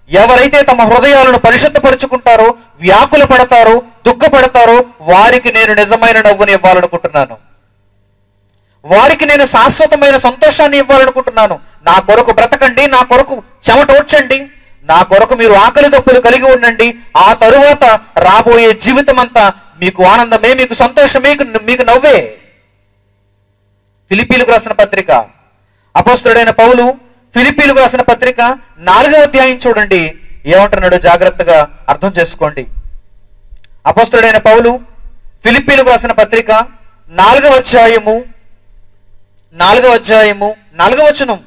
ఎవరైతే తమ హృదయాలను పరిశుద్ధపరుచుకుంటారో, వ్యాకుల పడతారో, దుఃఖపడతారో వారికి నేను నిజమైన నవ్వుని ఇవ్వాలనుకుంటున్నాను. వారికి నేను శాశ్వతమైన సంతోషాన్ని ఇవ్వాలనుకుంటున్నాను. నా కొరకు బ్రతకండి, నా కొరకు చెమటోడ్చండి, నా కొరకు మీరు ఆకలి దప్పులు కలిగి ఉండండి. ఆ తరువాత రాబోయే జీవితం అంతా మీకు ఆనందమే, మీకు సంతోషమే, మీకు నవ్వే. ఫిలిప్పీలకు రాసిన పత్రిక, అపోస్తలుడైన పౌలు ఫిలిప్పీలకు రాసిన పత్రిక 4వ అధ్యాయం చూడండి, ఏమంటున్నాడో జాగ్రత్తగా అర్థం చేసుకోండి. అపోస్తలుడైన పౌలు ఫిలిప్పీలకు రాసిన పత్రిక 4వ అధ్యాయము 4వ వచనం.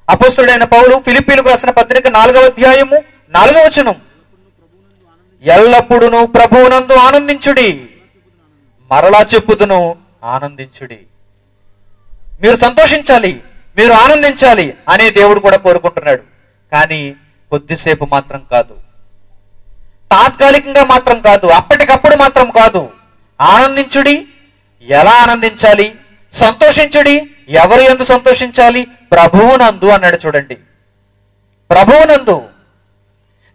అపోస్తలుడైన పౌలు ఫిలిప్పీలకు రాసిన పత్రిక 4వ అధ్యాయము 4వ వచనం. ఎల్లప్పుడూ ప్రభువునందు ఆనందించుడి, మరలా చెప్పుదును ఆనందించుడి. మీరు సంతోషించాలి, మీరు ఆనందించాలి అనే దేవుడు కూడా కోరుకుంటున్నాడు. కానీ కొద్దిసేపు మాత్రం కాదు, తాత్కాలికంగా మాత్రం కాదు, అప్పటికప్పుడు మాత్రం కాదు. ఆనందించుడి. ఎలా ఆనందించాలి? సంతోషించుడి. ఎవరి యందు సంతోషించాలి? ప్రభువునందు అన్నాడు. చూడండి, ప్రభువునందు.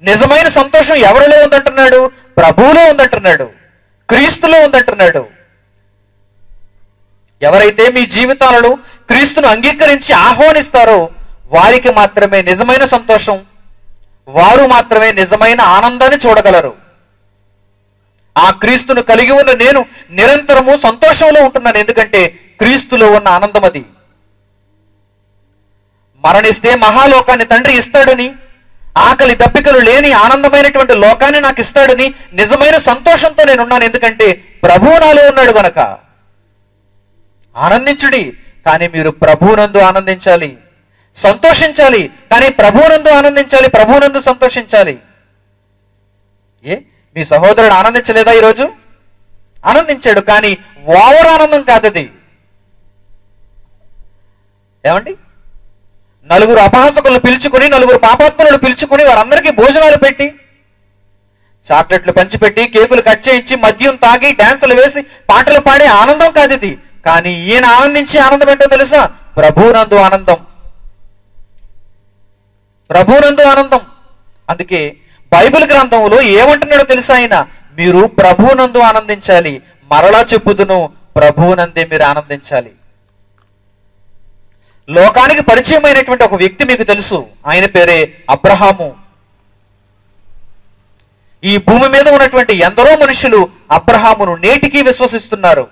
నిజమైన సంతోషం ఎవరిలో ఉందంటున్నాడు? ప్రభువులో ఉందంటున్నాడు, క్రీస్తులో ఉందంటున్నాడు. ఎవరైతే మీ జీవితాలను క్రీస్తును అంగీకరించి ఆహ్వానిస్తారో వారికి మాత్రమే నిజమైన సంతోషం, వారు మాత్రమే నిజమైన ఆనందాన్ని చూడగలరు. ఆ క్రీస్తును కలిగి ఉన్న నేను నిరంతరము సంతోషంలో ఉంటున్నాను. ఎందుకంటే క్రీస్తులో ఉన్న ఆనందం అది. మరణిస్తే మహాలోకాన్ని తండ్రి ఇస్తాడని, ఆకలి దప్పికలు లేని ఆనందమైనటువంటి లోకాన్ని నాకు ఇస్తాడని నిజమైన సంతోషంతో నేనున్నాను. ఎందుకంటే ప్రభువు నాలో ఉన్నాడు గనక. ఆనందించుడి, కానీ మీరు ప్రభువునందు ఆనందించాలి. సంతోషించాలి, కానీ ప్రభువునందు ఆనందించాలి, ప్రభువునందు సంతోషించాలి. మీ సహోదరుడు ఆనందించలేదా? ఈరోజు ఆనందించాడు, కానీ ఓవర్ ఆనందం కాదది. ఏమండి, నలుగురు అపహాసకులను పిలుచుకుని, నలుగురు పాపాత్ములను పిలుచుకుని వారందరికీ భోజనాలు పెట్టి, చాక్లెట్లు పంచిపెట్టి, కేకులు కట్ చేయించి, మద్యం తాగి, డాన్సులు వేసి, పాటలు పాడే ఆనందం కాదు ఇది. కానీ ఈయన ఆనందించే ఆనందం ఏంటో తెలుసా? ప్రభువునందు ఆనందం, ప్రభువునందు ఆనందం. అందుకే బైబిల్ గ్రంథంలో ఏమంటున్నాడో తెలుసా ఆయన? మీరు ప్రభువునందు ఆనందించాలి, మరలా చెప్పుదును ప్రభువునందే మీరు ఆనందించాలి. లోకానికి పరిచయమైనటువంటి ఒక వ్యక్తి మీకు తెలుసు, ఆయన పేరే అబ్రహాము. ఈ భూమి మీద ఉన్నటువంటి ఎందరో మనుషులు అబ్రహామును నేటికి విశ్వసిస్తున్నారు.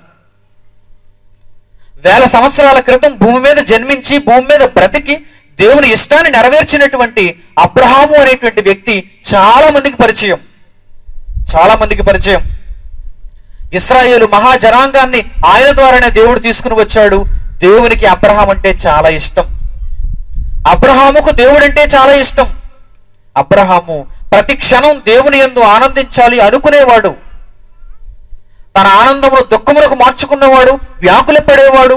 1000 సంవత్సరాల క్రితం భూమి మీద జన్మించి, భూమి మీద బ్రతికి, దేవుని ఇష్టాన్ని నెరవేర్చినటువంటి అబ్రహాము అనేటువంటి వ్యక్తి చాలా మందికి పరిచయం, చాలా మందికి పరిచయం. ఇశ్రాయేలు మహాజనాంగాన్ని ఆయన ద్వారానే దేవుడు తీసుకుని వచ్చాడు. దేవునికి అబ్రహాం అంటే చాలా ఇష్టం. అబ్రహాముకు దేవుడు అంటే చాలా ఇష్టం. అబ్రహాము ప్రతి క్షణం దేవుని యందు ఆనందించాలి అనుకునేవాడు. తన ఆనందమును దుఃఖములకు మార్చుకున్నవాడు, వ్యాకుల పడేవాడు.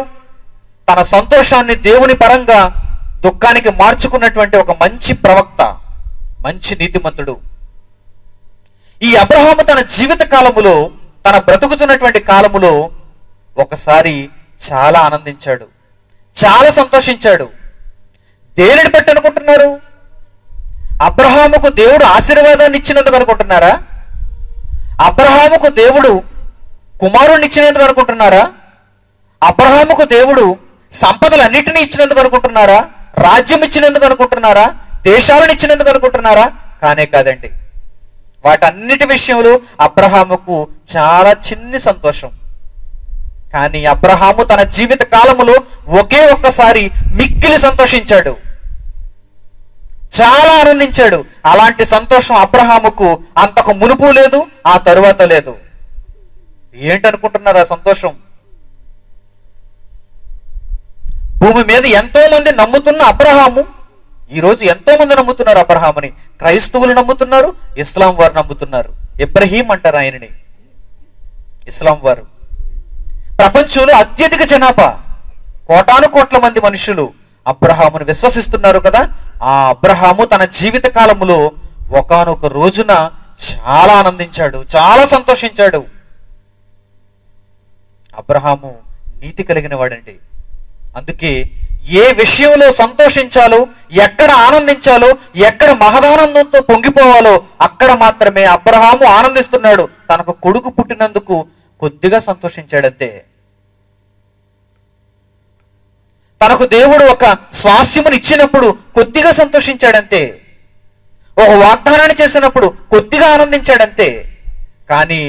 తన సంతోషాన్ని దేవుని పరంగా దుఃఖానికి మార్చుకున్నటువంటి ఒక మంచి ప్రవక్త, మంచి నీతిమంతుడు. ఈ అబ్రహాము తన జీవిత కాలములో, తన బ్రతుకుతున్నటువంటి కాలములో ఒకసారి చాలా ఆనందించాడు, చాలా సంతోషించాడు. దేనిని బట్టి అనుకుంటున్నారు? అబ్రహాముకు దేవుడు ఆశీర్వాదాన్ని ఇచ్చినందుకు అనుకుంటున్నారా? అబ్రహాముకు దేవుడు కుమారుణ్ణి ఇచ్చినందుకు అనుకుంటున్నారా? అబ్రహాముకు దేవుడు సంపదలన్నిటినీ ఇచ్చినందుకు అనుకుంటున్నారా? రాజ్యం ఇచ్చినందుకు అనుకుంటున్నారా? దేశాలను ఇచ్చినందుకు అనుకుంటున్నారా? కానే కాదండి. వాటన్నిటి విషయంలో అబ్రహాముకు చాలా చిన్ని సంతోషం. కానీ అబ్రహాము తన జీవిత కాలములో ఒకే ఒక్కసారి మిక్కిలి సంతోషించాడు. చాలా ఆనందించాడు. అలాంటి సంతోషం అబ్రహాముకు అంతకు మునుపు లేదు, ఆ తరువాత లేదు. ఏంటనుకుంటున్నారు ఆ సంతోషం? భూమి మీద ఎంతో మంది నమ్ముతున్న అబ్రహాము, ఈరోజు ఎంతో మంది నమ్ముతున్నారు అబ్రహాముని. క్రైస్తవులు నమ్ముతున్నారు, ఇస్లాం వారు నమ్ముతున్నారు. ఇబ్రహీం అంటారు ఆయనని, ఇస్లాం వారు. ప్రపంచంలో అత్యధిక జనాభా, కోటాను కోట్ల మంది మనుషులు అబ్రహామును విశ్వసిస్తున్నారు కదా. ఆ అబ్రహాము తన జీవిత కాలములో ఒకానొక రోజున చాలా ఆనందించాడు, చాలా సంతోషించాడు. అబ్రహాము నీతి కలిగిన వాడండి. అందుకే ఏ విషయంలో సంతోషించాలో, ఎక్కడ ఆనందించాలో, ఎక్కడ మహదానందంతో పొంగిపోవాలో అక్కడ మాత్రమే అబ్రహాము ఆనందిస్తున్నాడు. తనకు కొడుకు పుట్టినందుకు కొద్దిగా సంతోషించాడంతే. తనకు దేవుడు ఒక స్వాస్యమును ఇచ్చినప్పుడు కొద్దిగా సంతోషించాడంతే. ఒక వాగ్దానాన్ని చేసినప్పుడు కొద్దిగా ఆనందించాడంతే. కానీ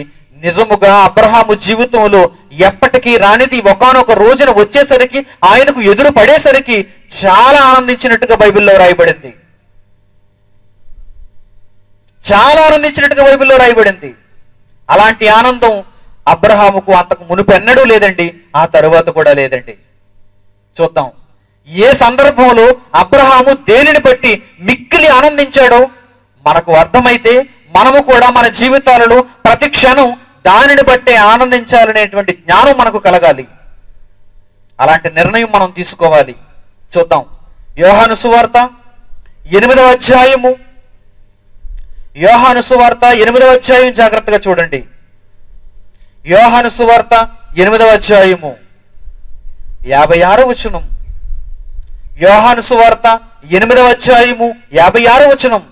నిజముగా అబ్రహాము జీవితంలో ఎప్పటికీ రానిది ఒకానొక రోజున వచ్చేసరికి, ఆయనకు ఎదురు పడేసరికి చాలా ఆనందించినట్టుగా బైబిల్లో రాయబడింది. చాలా ఆనందించినట్టుగా బైబిల్లో రాయబడింది. అలాంటి ఆనందం అబ్రహాముకు అంతకు మునుపు ఎన్నడూ లేదండి, ఆ తరువాత కూడా లేదండి. చూద్దాం ఏ సందర్భంలో అబ్రహాము దేనిని బట్టి మిక్కిలి ఆనందించాడో మనకు అర్థమైతే మనము కూడా మన జీవితాలలో ప్రతి క్షణం దానిని బట్టే ఆనందించాలనేటువంటి జ్ఞానం మనకు కలగాలి. అలాంటి నిర్ణయం మనం తీసుకోవాలి. చూద్దాం యోహాను సువార్త 8వ అధ్యాయము. యోహాను సువార్త 8వ అధ్యాయం జాగ్రత్తగా చూడండి. యోహాను సువార్త 8వ అధ్యాయము 56వ వచనం. యోహాను సువార్త 8వ అధ్యాయము 56వ వచనం.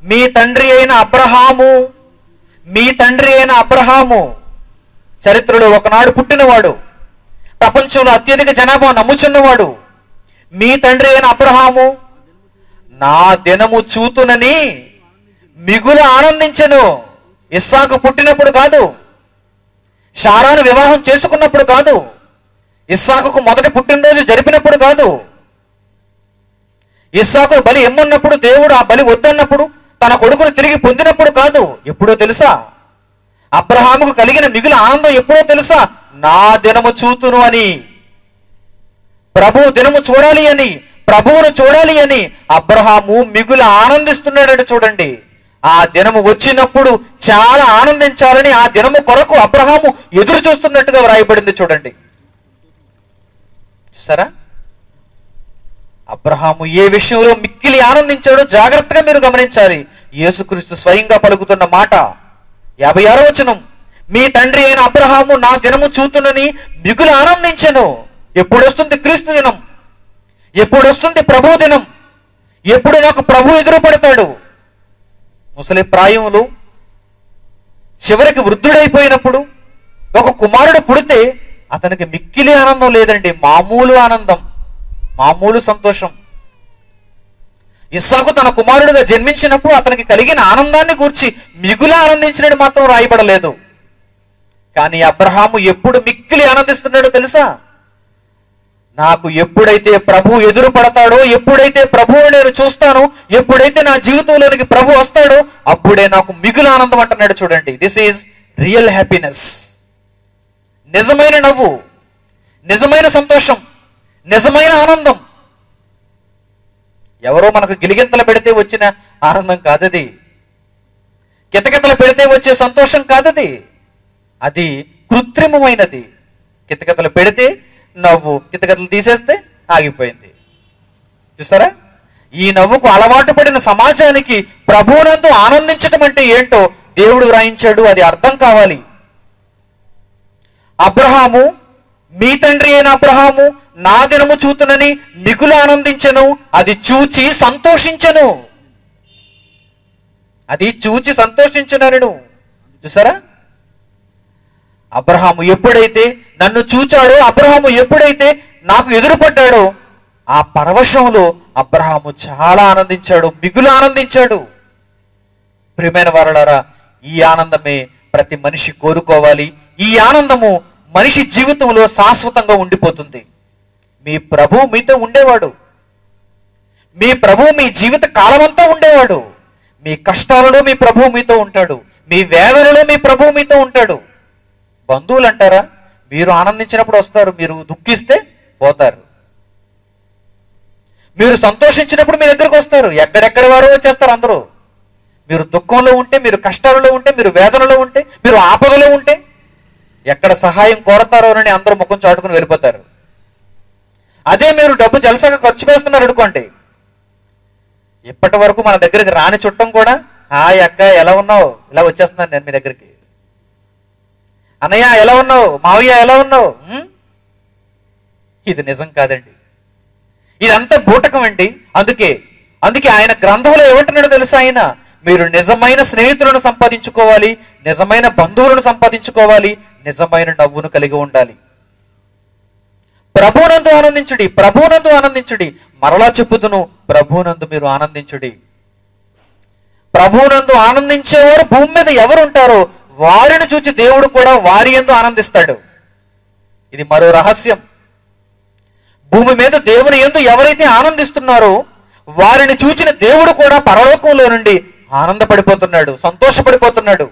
మీ తండ్రి అయిన అబ్రహాము చరిత్రలో ఒకనాడు పుట్టినవాడు, ప్రపంచంలో అత్యధిక జనాభా నమ్ముచున్నవాడు. మీ తండ్రి అయిన అబ్రహాము నా దినము చూతునని మిగులు ఆనందించెను. ఇస్సాకు పుట్టినప్పుడు కాదు, శారాను వివాహం చేసుకున్నప్పుడు కాదు, ఇస్సాకుకు మొదటి పుట్టినరోజు జరిపినప్పుడు కాదు, ఇస్సాకు బలి ఎమ్మన్నప్పుడు, దేవుడు ఆ బలి వద్దన్నప్పుడు, తన కొడుకును తిరిగి పొందినప్పుడు కాదు. ఎప్పుడో తెలుసా? అబ్రహాముకు కలిగిన మిగులు ఆనందం ఎప్పుడో తెలుసా? నా దినము చూతును అని, ప్రభు దినము చూడాలి అని, ప్రభువును చూడాలి అని అబ్రహాము మిగులు ఆనందిస్తున్నాడు. చూడండి, ఆ దినము వచ్చినప్పుడు చాలా ఆనందించాలని ఆ దినము కొరకు అబ్రహాము ఎదురు చూస్తున్నట్టుగా వ్రాయబడింది. చూడండి, చూసారా? అబ్రహాము ఏ విషయంలో మిక్కిలి ఆనందించాడో జాగ్రత్తగా మీరు గమనించాలి. యేసుక్రీస్తు స్వయంగా పలుకుతున్న మాట 56వ వచనం. మీ తండ్రి అయిన అబ్రహాము నా దినము చూతునని మిగులు ఆనందించెను. ఎప్పుడు వస్తుంది క్రీస్తు దినం? ఎప్పుడు వస్తుంది ప్రభు దినం? ఎప్పుడు నాకు ప్రభు ఎదురు పడతాడు? ముసలి ప్రాయంలో చివరికి వృద్ధుడైపోయినప్పుడు ఒక కుమారుడు పుడితే అతనికి మిక్కిలి ఆనందం లేదండి, మామూలు ఆనందం, మామూలు సంతోషం. ఇస్సాకు తన కుమారుడుగా జన్మించినప్పుడు అతనికి కలిగిన ఆనందాన్ని గూర్చి మిగులు ఆనందించినట్టు మాత్రం రాయబడలేదు. కానీ అబ్రహాము ఎప్పుడు మిక్కిలి ఆనందిస్తున్నాడో తెలుసా? నాకు ఎప్పుడైతే ప్రభు ఎదురు పడతాడో, ఎప్పుడైతే ప్రభువు నేను చూస్తానో, ఎప్పుడైతే నా జీవితంలోనికి ప్రభు వస్తాడో అప్పుడే నాకు మిగులు ఆనందం అంటున్నాడు. చూడండి, దిస్ ఈజ్ రియల్ హ్యాపీనెస్. నిజమైన నవ్వు, నిజమైన సంతోషం, నిజమైన ఆనందం. ఎవరో మనకు గిలిగింతలు పెడితే వచ్చిన ఆనందం కాదది, కితకితలు పెడితే వచ్చే సంతోషం కాదది, అది కృత్రిమమైనది. కితకితలు పెడితే నవ్వు, కితకితలు తీసేస్తే ఆగిపోయింది. చూసారా? ఈ నవ్వుకు అలవాటు పడిన సమాజానికి ప్రభువునందు ఆనందించటం అంటే ఏంటో దేవుడు వ్రాయించాడు, అది అర్థం కావాలి. అబ్రహాము, మీ తండ్రి అయిన అబ్రహాము నా దినము చూతునని మిగులు ఆనందించెను, అది చూచి సంతోషించెను. అది చూచి సంతోషించనను. చూసారా? అబ్రహాము ఎప్పుడైతే నన్ను చూచాడో, అబ్రహాము ఎప్పుడైతే నాకు ఎదురుపడ్డాడో ఆ పరవశంలో అబ్రహాము చాలా ఆనందించాడు, మిగులు ఆనందించాడు. ప్రియమైన వారలారా, ఈ ఆనందమే ప్రతి మనిషి కోరుకోవాలి. ఈ ఆనందము మనిషి జీవితంలో శాశ్వతంగా ఉండిపోతుంది. మీ ప్రభు మీతో ఉండేవాడు, మీ ప్రభువు మీ జీవిత కాలమంతా ఉండేవాడు. మీ కష్టాలలో మీ ప్రభువు మీతో ఉంటాడు, మీ వేదనలో మీ ప్రభువు మీతో ఉంటాడు. బంధువులు అంటారా, మీరు ఆనందించినప్పుడు వస్తారు, మీరు దుఃఖిస్తే పోతారు. మీరు సంతోషించినప్పుడు మీ దగ్గరకు వస్తారు, ఎక్కడెక్కడ వారో వచ్చేస్తారు అందరూ. మీరు దుఃఖంలో ఉంటే, మీరు కష్టాలలో ఉంటే, మీరు వేదనలో ఉంటే, మీరు ఆపదలో ఉంటే, ఎక్కడ సహాయం కోరతారోనని అందరూ ముఖం చాటుకుని వెళ్ళిపోతారు. అదే మీరు డబ్బు జలసగా ఖర్చు చేస్తున్నారు అనుకోండి, ఇప్పటి వరకు మన దగ్గరికి రాని చుట్టం కూడా, హాయ్ అక్క ఎలా ఉన్నావు, ఇలా వచ్చేస్తున్నాను నేను మీ దగ్గరికి. అన్నయ్య ఎలా ఉన్నావు, మావయ్య ఎలా ఉన్నావు. ఇది నిజం కాదండి, ఇదంతా బూటకం అండి. అందుకే ఆయన గ్రంథంలో ఏమంటున్నాడో తెలుసా, ఆయన మీరు నిజమైన స్నేహితులను సంపాదించుకోవాలి, నిజమైన బంధువులను సంపాదించుకోవాలి, నిజమైన నవ్వును కలిగి ఉండాలి. ప్రభువునందు ఆనందించుడి, ప్రభువునందు ఆనందించుడి. మరలా చెప్పుదును, ప్రభువునందు మీరు ఆనందించుడి. ప్రభువునందు ఆనందించేవారు భూమి మీద ఎవరు ఉంటారో వారిని చూచి దేవుడు కూడా వారి యందు ఆనందిస్తాడు. ఇది మరో రహస్యం. భూమి మీద దేవుని యందు ఎవరైతే ఆనందిస్తున్నారో వారిని చూచిన దేవుడు కూడా పరలోకంలో నుండి ఆనందపడిపోతున్నాడు, సంతోషపడిపోతున్నాడు.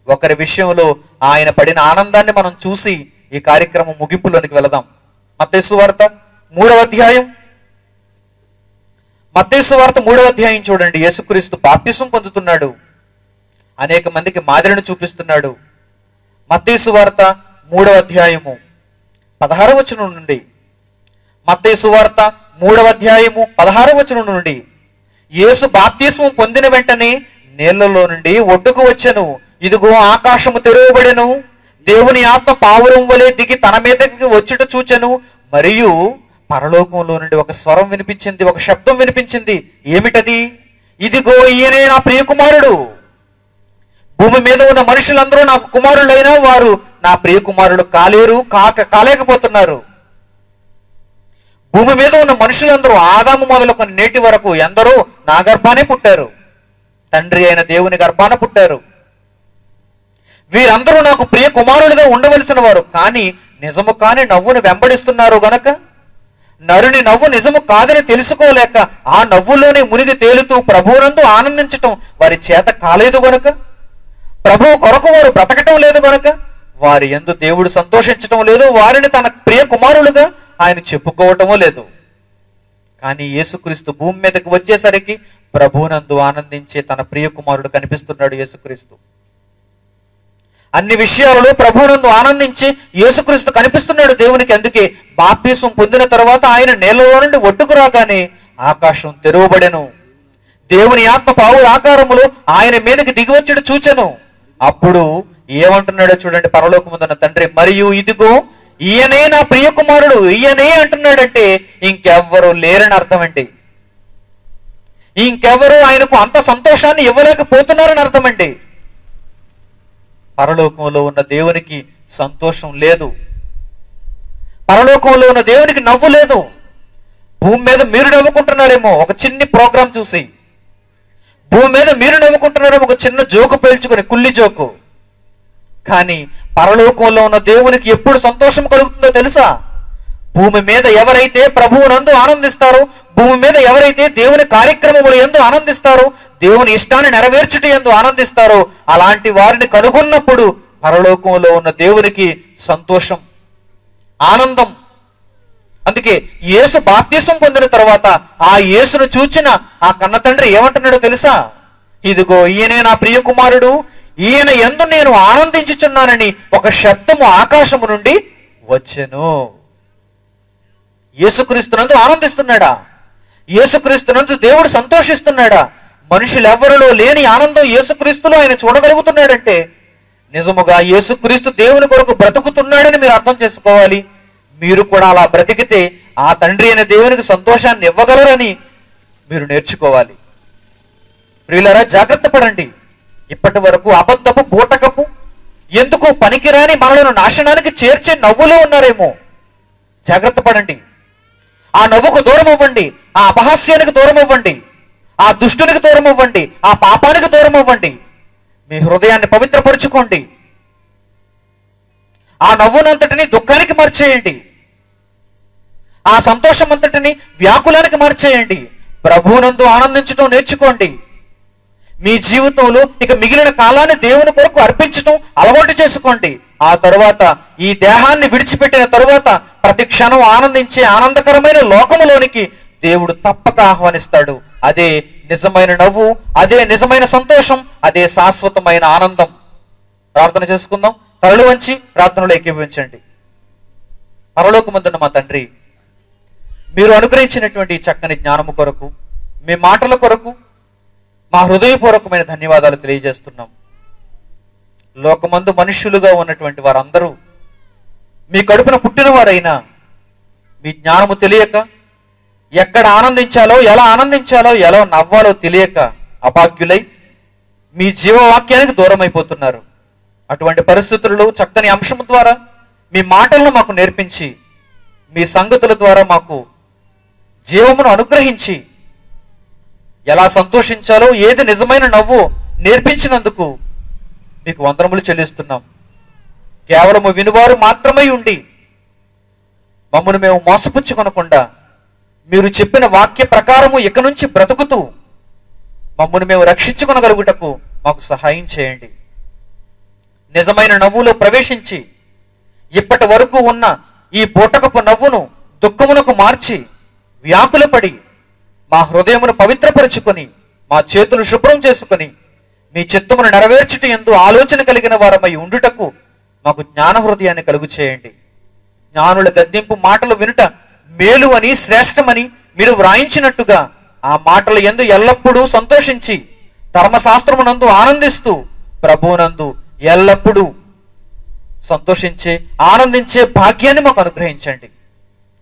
ఒకరి విషయంలో ఆయన పడిన ఆనందాన్ని మనం చూసి ఈ కార్యక్రమం ముగింపులోనికి వెళదాం. మత్తయి సువార్త 3వ అధ్యాయం. మత్తయి సువార్త 3వ అధ్యాయం చూడండి. యేసుక్రీస్తు బాప్తిసం పొందుతున్నాడు, అనేక మందికి మాదిరిని చూపిస్తున్నాడు. మత్తయి సువార్త 3వ అధ్యాయము 16వ వచనం నుండి, మత్తయి సువార్త 3వ అధ్యాయము 16వ వచనం నుండి, యేసు బాప్తిస్మం పొందిన వెంటనే నీళ్లలో నుండి ఒడ్డుకు వచ్చెను. ఇదిగో ఆకాశము తెరవబడెను, దేవుని ఆత్మ పావురం వలె దిగి తన మీదకి వచ్చుట చూచెను. మరియు పరలోకంలో నుండి ఒక స్వరం వినిపించింది, ఒక శబ్దం వినిపించింది. ఏమిటది? ఇదిగో ఈయనే నా ప్రియకుమారుడు. భూమి మీద ఉన్న మనుషులందరూ నాకు కుమారులైనా వారు నా ప్రియకుమారుడు కాలేకపోతున్నారు. భూమి మీద ఉన్న మనుషులందరూ ఆదాము మొదలుకొని నేటి వరకు ఎందరో నా గర్భానే పుట్టారు, తండ్రి అయిన దేవుని గర్భాన పుట్టారు. వీరందరూ నాకు ప్రియ కుమారులుగా ఉండవలసిన వారు, కానీ నిజము కాని నవ్వును వెంబడిస్తున్నారు గనక, నరుని నవ్వు నిజము కాదని తెలుసుకోలేక ఆ నవ్వులోనే మునిగి తేలుతూ ప్రభువునందు ఆనందించటం వారి చేత కాలేదు గనుక, ప్రభువు కొరకు వారు బ్రతకటం లేదు గనుక, వారి యందు దేవుడు సంతోషించటం లేదు, వారిని తన ప్రియ కుమారులుగా ఆయన చెప్పుకోవటమూ లేదు. కానీ యేసుక్రీస్తు భూమి మీదకి వచ్చేసరికి ప్రభువునందు ఆనందించే తన ప్రియ కుమారుడు కనిపిస్తున్నాడు. యేసుక్రీస్తు అన్ని విషయాలలో ప్రభువునందు ఆనందించి యేసుక్రీస్తు కనిపిస్తున్నాడు దేవునికి. అందుకే బాప్తిసం పొందిన తర్వాత ఆయన నేలలో నుండి ఒడ్డుకు రాగానే ఆకాశం తెరవబడెను, దేవుని ఆత్మ పావు ఆకారములో ఆయన మీదకి దిగివచ్చడు చూచెను. అప్పుడు ఏమంటున్నాడో చూడండి, పరలోకముందున్న తండ్రి, మరియు ఇదిగో ఈయనే నా ప్రియ కుమారుడు. ఈయనే అంటున్నాడంటే ఇంకెవ్వరు లేరని అర్థం అండి. ఇంకెవరు ఆయనకు అంత సంతోషాన్ని ఇవ్వలేకపోతున్నారని అర్థం అండి. పరలోకంలో ఉన్న దేవునికి సంతోషం లేదు, పరలోకంలో ఉన్న దేవునికి నవ్వు లేదు. భూమి మీద మీరు నవ్వుకుంటున్నారేమో ఒక చిన్ని ప్రోగ్రాం చూసి, భూమి మీద మీరు నవ్వుకుంటున్నారేమో ఒక చిన్న జోకు పేల్చుకుని, కుల్లి జోకు. కానీ పరలోకంలో ఉన్న దేవునికి ఎప్పుడు సంతోషం కలుగుతుందో తెలుసా? భూమి మీద ఎవరైతే ప్రభువునందు ఆనందిస్తారో, భూమి మీద ఎవరైతే దేవుని కార్యక్రమములు యందు ఆనందిస్తారో, దేవుని ఇష్టాన్ని నెరవేర్చుట యందు ఆనందిస్తారో, అలాంటి వారిని కనుగొన్నప్పుడు పరలోకంలో ఉన్న దేవునికి సంతోషం, ఆనందం. అందుకే యేసు బాప్తిసం పొందిన తర్వాత ఆ యేసును చూచిన ఆ కన్న తండ్రి ఏమంటున్నాడో తెలుసా? ఇదిగో ఈయనే నా ప్రియ కుమారుడు, ఈయన యందు నేను ఆనందించుచున్నానని ఒక శబ్దము ఆకాశము నుండి వచ్చెను. యేసుక్రీస్తునందు ఆనందిస్తున్నాడా? యేసుక్రీస్తునందు దేవుడు సంతోషిస్తున్నాడా? మనుషులెవ్వరిలో లేని ఆనందం యేసుక్రీస్తులో ఆయన చూడగలుగుతున్నాడంటే నిజముగా యేసుక్రీస్తు దేవుని కొరకు బ్రతుకుతున్నాడని మీరు అర్థం చేసుకోవాలి. మీరు కూడా అలా బ్రతికితే ఆ తండ్రి అయిన దేవునికి సంతోషాన్ని ఇవ్వగలరని మీరు నేర్చుకోవాలి. ప్రియులారా, జాగ్రత్త పడండి. ఇప్పటి వరకు అబద్ధపు బూటకపు ఎందుకు పనికిరాని మనలను నాశనానికి చేర్చే నవ్వులో ఉన్నారేమో. జాగ్రత్త పడండి. ఆ నవ్వుకు దూరం అవ్వండి, ఆ అపహాస్యానికి దూరం అవ్వండి, ఆ దుష్టునికి దూరం అవ్వండి, ఆ పాపానికి దూరం అవ్వండి. మీ హృదయాన్ని పవిత్రపరుచుకోండి. ఆ నవ్వునంతటిని దుఃఖానికి మార్చేయండి. ఆ సంతోషం అంతటిని వ్యాకులానికి మార్చేయండి. ప్రభువునందు ఆనందించడం నేర్చుకోండి. మీ జీవితంలో ఇక మిగిలిన కాలాన్ని దేవుని కొరకు అర్పించడం అలవాటు చేసుకోండి. ఆ తరువాత ఈ దేహాన్ని విడిచిపెట్టిన తరువాత ప్రతి క్షణం ఆనందించే ఆనందకరమైన లోకములోనికి దేవుడు తప్పక ఆహ్వానిస్తాడు. అదే నిజమైన నవ్వు, అదే నిజమైన సంతోషం, అదే శాశ్వతమైన ఆనందం. ప్రార్థన చేసుకుందాం. తలలు వంచి ప్రార్థనలో ఏకీభవించండి. పరలోకమందున్న మా తండ్రి, మీరు అనుగ్రహించినటువంటి చక్కని జ్ఞానము కొరకు, మీ మాటల కొరకు మా హృదయపూర్వకమైన ధన్యవాదాలు తెలియజేస్తున్నాం. లోకమందు మనుష్యులుగా ఉన్నటువంటి వారందరూ మీ కడుపున పుట్టిన వారైనా మీ జ్ఞానము తెలియక, ఎక్కడ ఆనందించాలో, ఎలా ఆనందించాలో, ఎలా నవ్వాలో తెలియక అభాగ్యులై మీ జీవవాక్యానికి దూరం అయిపోతున్నారు. అటువంటి పరిస్థితుల్లో చక్కని అంశం ద్వారా మీ మాటలను మాకు నేర్పించి, మీ సంగతుల ద్వారా మాకు జీవమును అనుగ్రహించి, ఎలా సంతోషించాలో, ఏది నిజమైన నవ్వు నేర్పించినందుకు మీకు వందనములు చెల్లిస్తున్నాం. కేవలము వినువారు మాత్రమై ఉండి మమ్మను మేము మోసపుచ్చుకొనకుండా మీరు చెప్పిన వాక్య ప్రకారము ఇక నుంచి బ్రతుకుతూ మమ్మను మేము రక్షించుకొనగలుగుటకు మాకు సహాయం చేయండి. నిజమైన నవ్వులో ప్రవేశించి ఇప్పటి వరకు ఉన్న ఈ బూటకపు నవ్వును దుఃఖమునకు మార్చి వ్యాకులపడి మా హృదయమును పవిత్రపరుచుకొని, మా చేతులు శుభ్రం చేసుకొని మీ చిత్తమును నెరవేర్చుట యందు ఆలోచన కలిగిన వారమై ఉండుటకు మాకు జ్ఞాన హృదయాన్ని కలుగు చేయండి. జ్ఞానుల గద్దింపు మాటలు వినుట మేలు అని, శ్రేష్టమని మీరు వ్రాయించినట్టుగా ఆ మాటల యందు ఎల్లప్పుడూ సంతోషించి, ధర్మశాస్త్రమునందు ఆనందిస్తూ, ప్రభువునందు ఎల్లప్పుడూ సంతోషించే, ఆనందించే భాగ్యాన్ని మాకు అనుగ్రహించండి.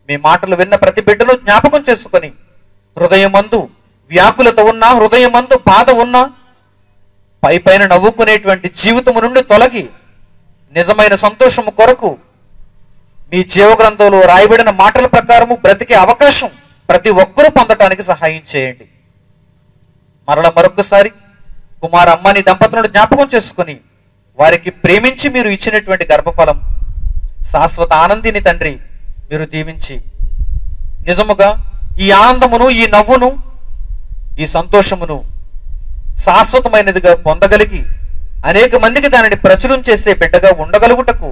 మీ మాటలు విన్న ప్రతి బిడ్డను జ్ఞాపకం చేసుకొని, హృదయమందు వ్యాకులత ఉన్నా, హృదయమందు బాధ ఉన్నా పైపైన నవ్వుకునేటువంటి జీవితము నుండి తొలగి నిజమైన సంతోషము కొరకు మీ జీవగ్రంథంలో రాయబడిన మాటల ప్రకారము బ్రతికే అవకాశం ప్రతి ఒక్కరూ పొందటానికి సహాయం చేయండి. మరొకసారి కుమార అమ్మని దంపతులను జ్ఞాపకం చేసుకుని, వారికి ప్రేమించి మీరు ఇచ్చినటువంటి గర్భఫలం శాశ్వత ఆనందిని తండ్రి మీరు దీవించి, నిజముగా ఈ ఆనందమును, ఈ నవ్వును, ఈ సంతోషమును శాశ్వతమైనదిగా పొందగలిగి అనేక మందికి దానిని ప్రచురం చేసే బిడ్డగా ఉండగలుగుటకు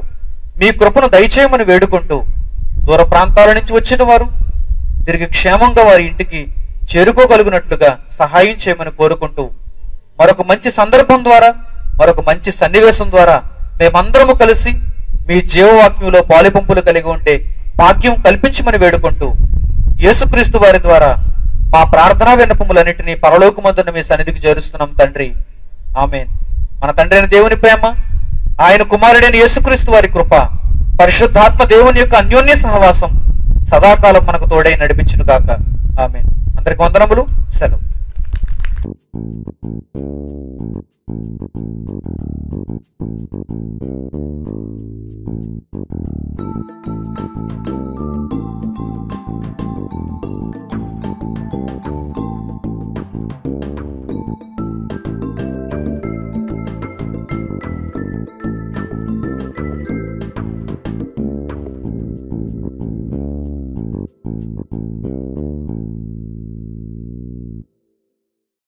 మీ కృపను దయచేయమని వేడుకుంటూ, దూర ప్రాంతాల నుంచి వచ్చిన వారు తిరిగి క్షేమంగా వారి ఇంటికి చేరుకోగలిగినట్లుగా సహాయం చేయమని కోరుకుంటూ, మరొక మంచి సందర్భం ద్వారా, మరొక మంచి సన్నివేశం ద్వారా మేమందరము కలిసి మీ జీవవాక్యంలో పాలిపంపులు కలిగి ఉండే భాగ్యం కల్పించమని వేడుకుంటూ, యేసుక్రీస్తు వారి ద్వారా మా ప్రార్థనా విన్నపములన్నిటినీ పరలోకమందున్న మీ సన్నిధికి చేరుస్తున్నాం తండ్రి. ఆమేన్. మన తండ్రి అయిన దేవుని ప్రేమ, ఆయన కుమారుడైన యేసుక్రీస్తు వారి కృప, పరిశుద్ధాత్మ దేవుని యొక్క అన్యోన్య సహవాసం సదాకాలం మనకు తోడై నడిపించును గాక. ఆమేన్. అందరికి వందనములు. సెలవు.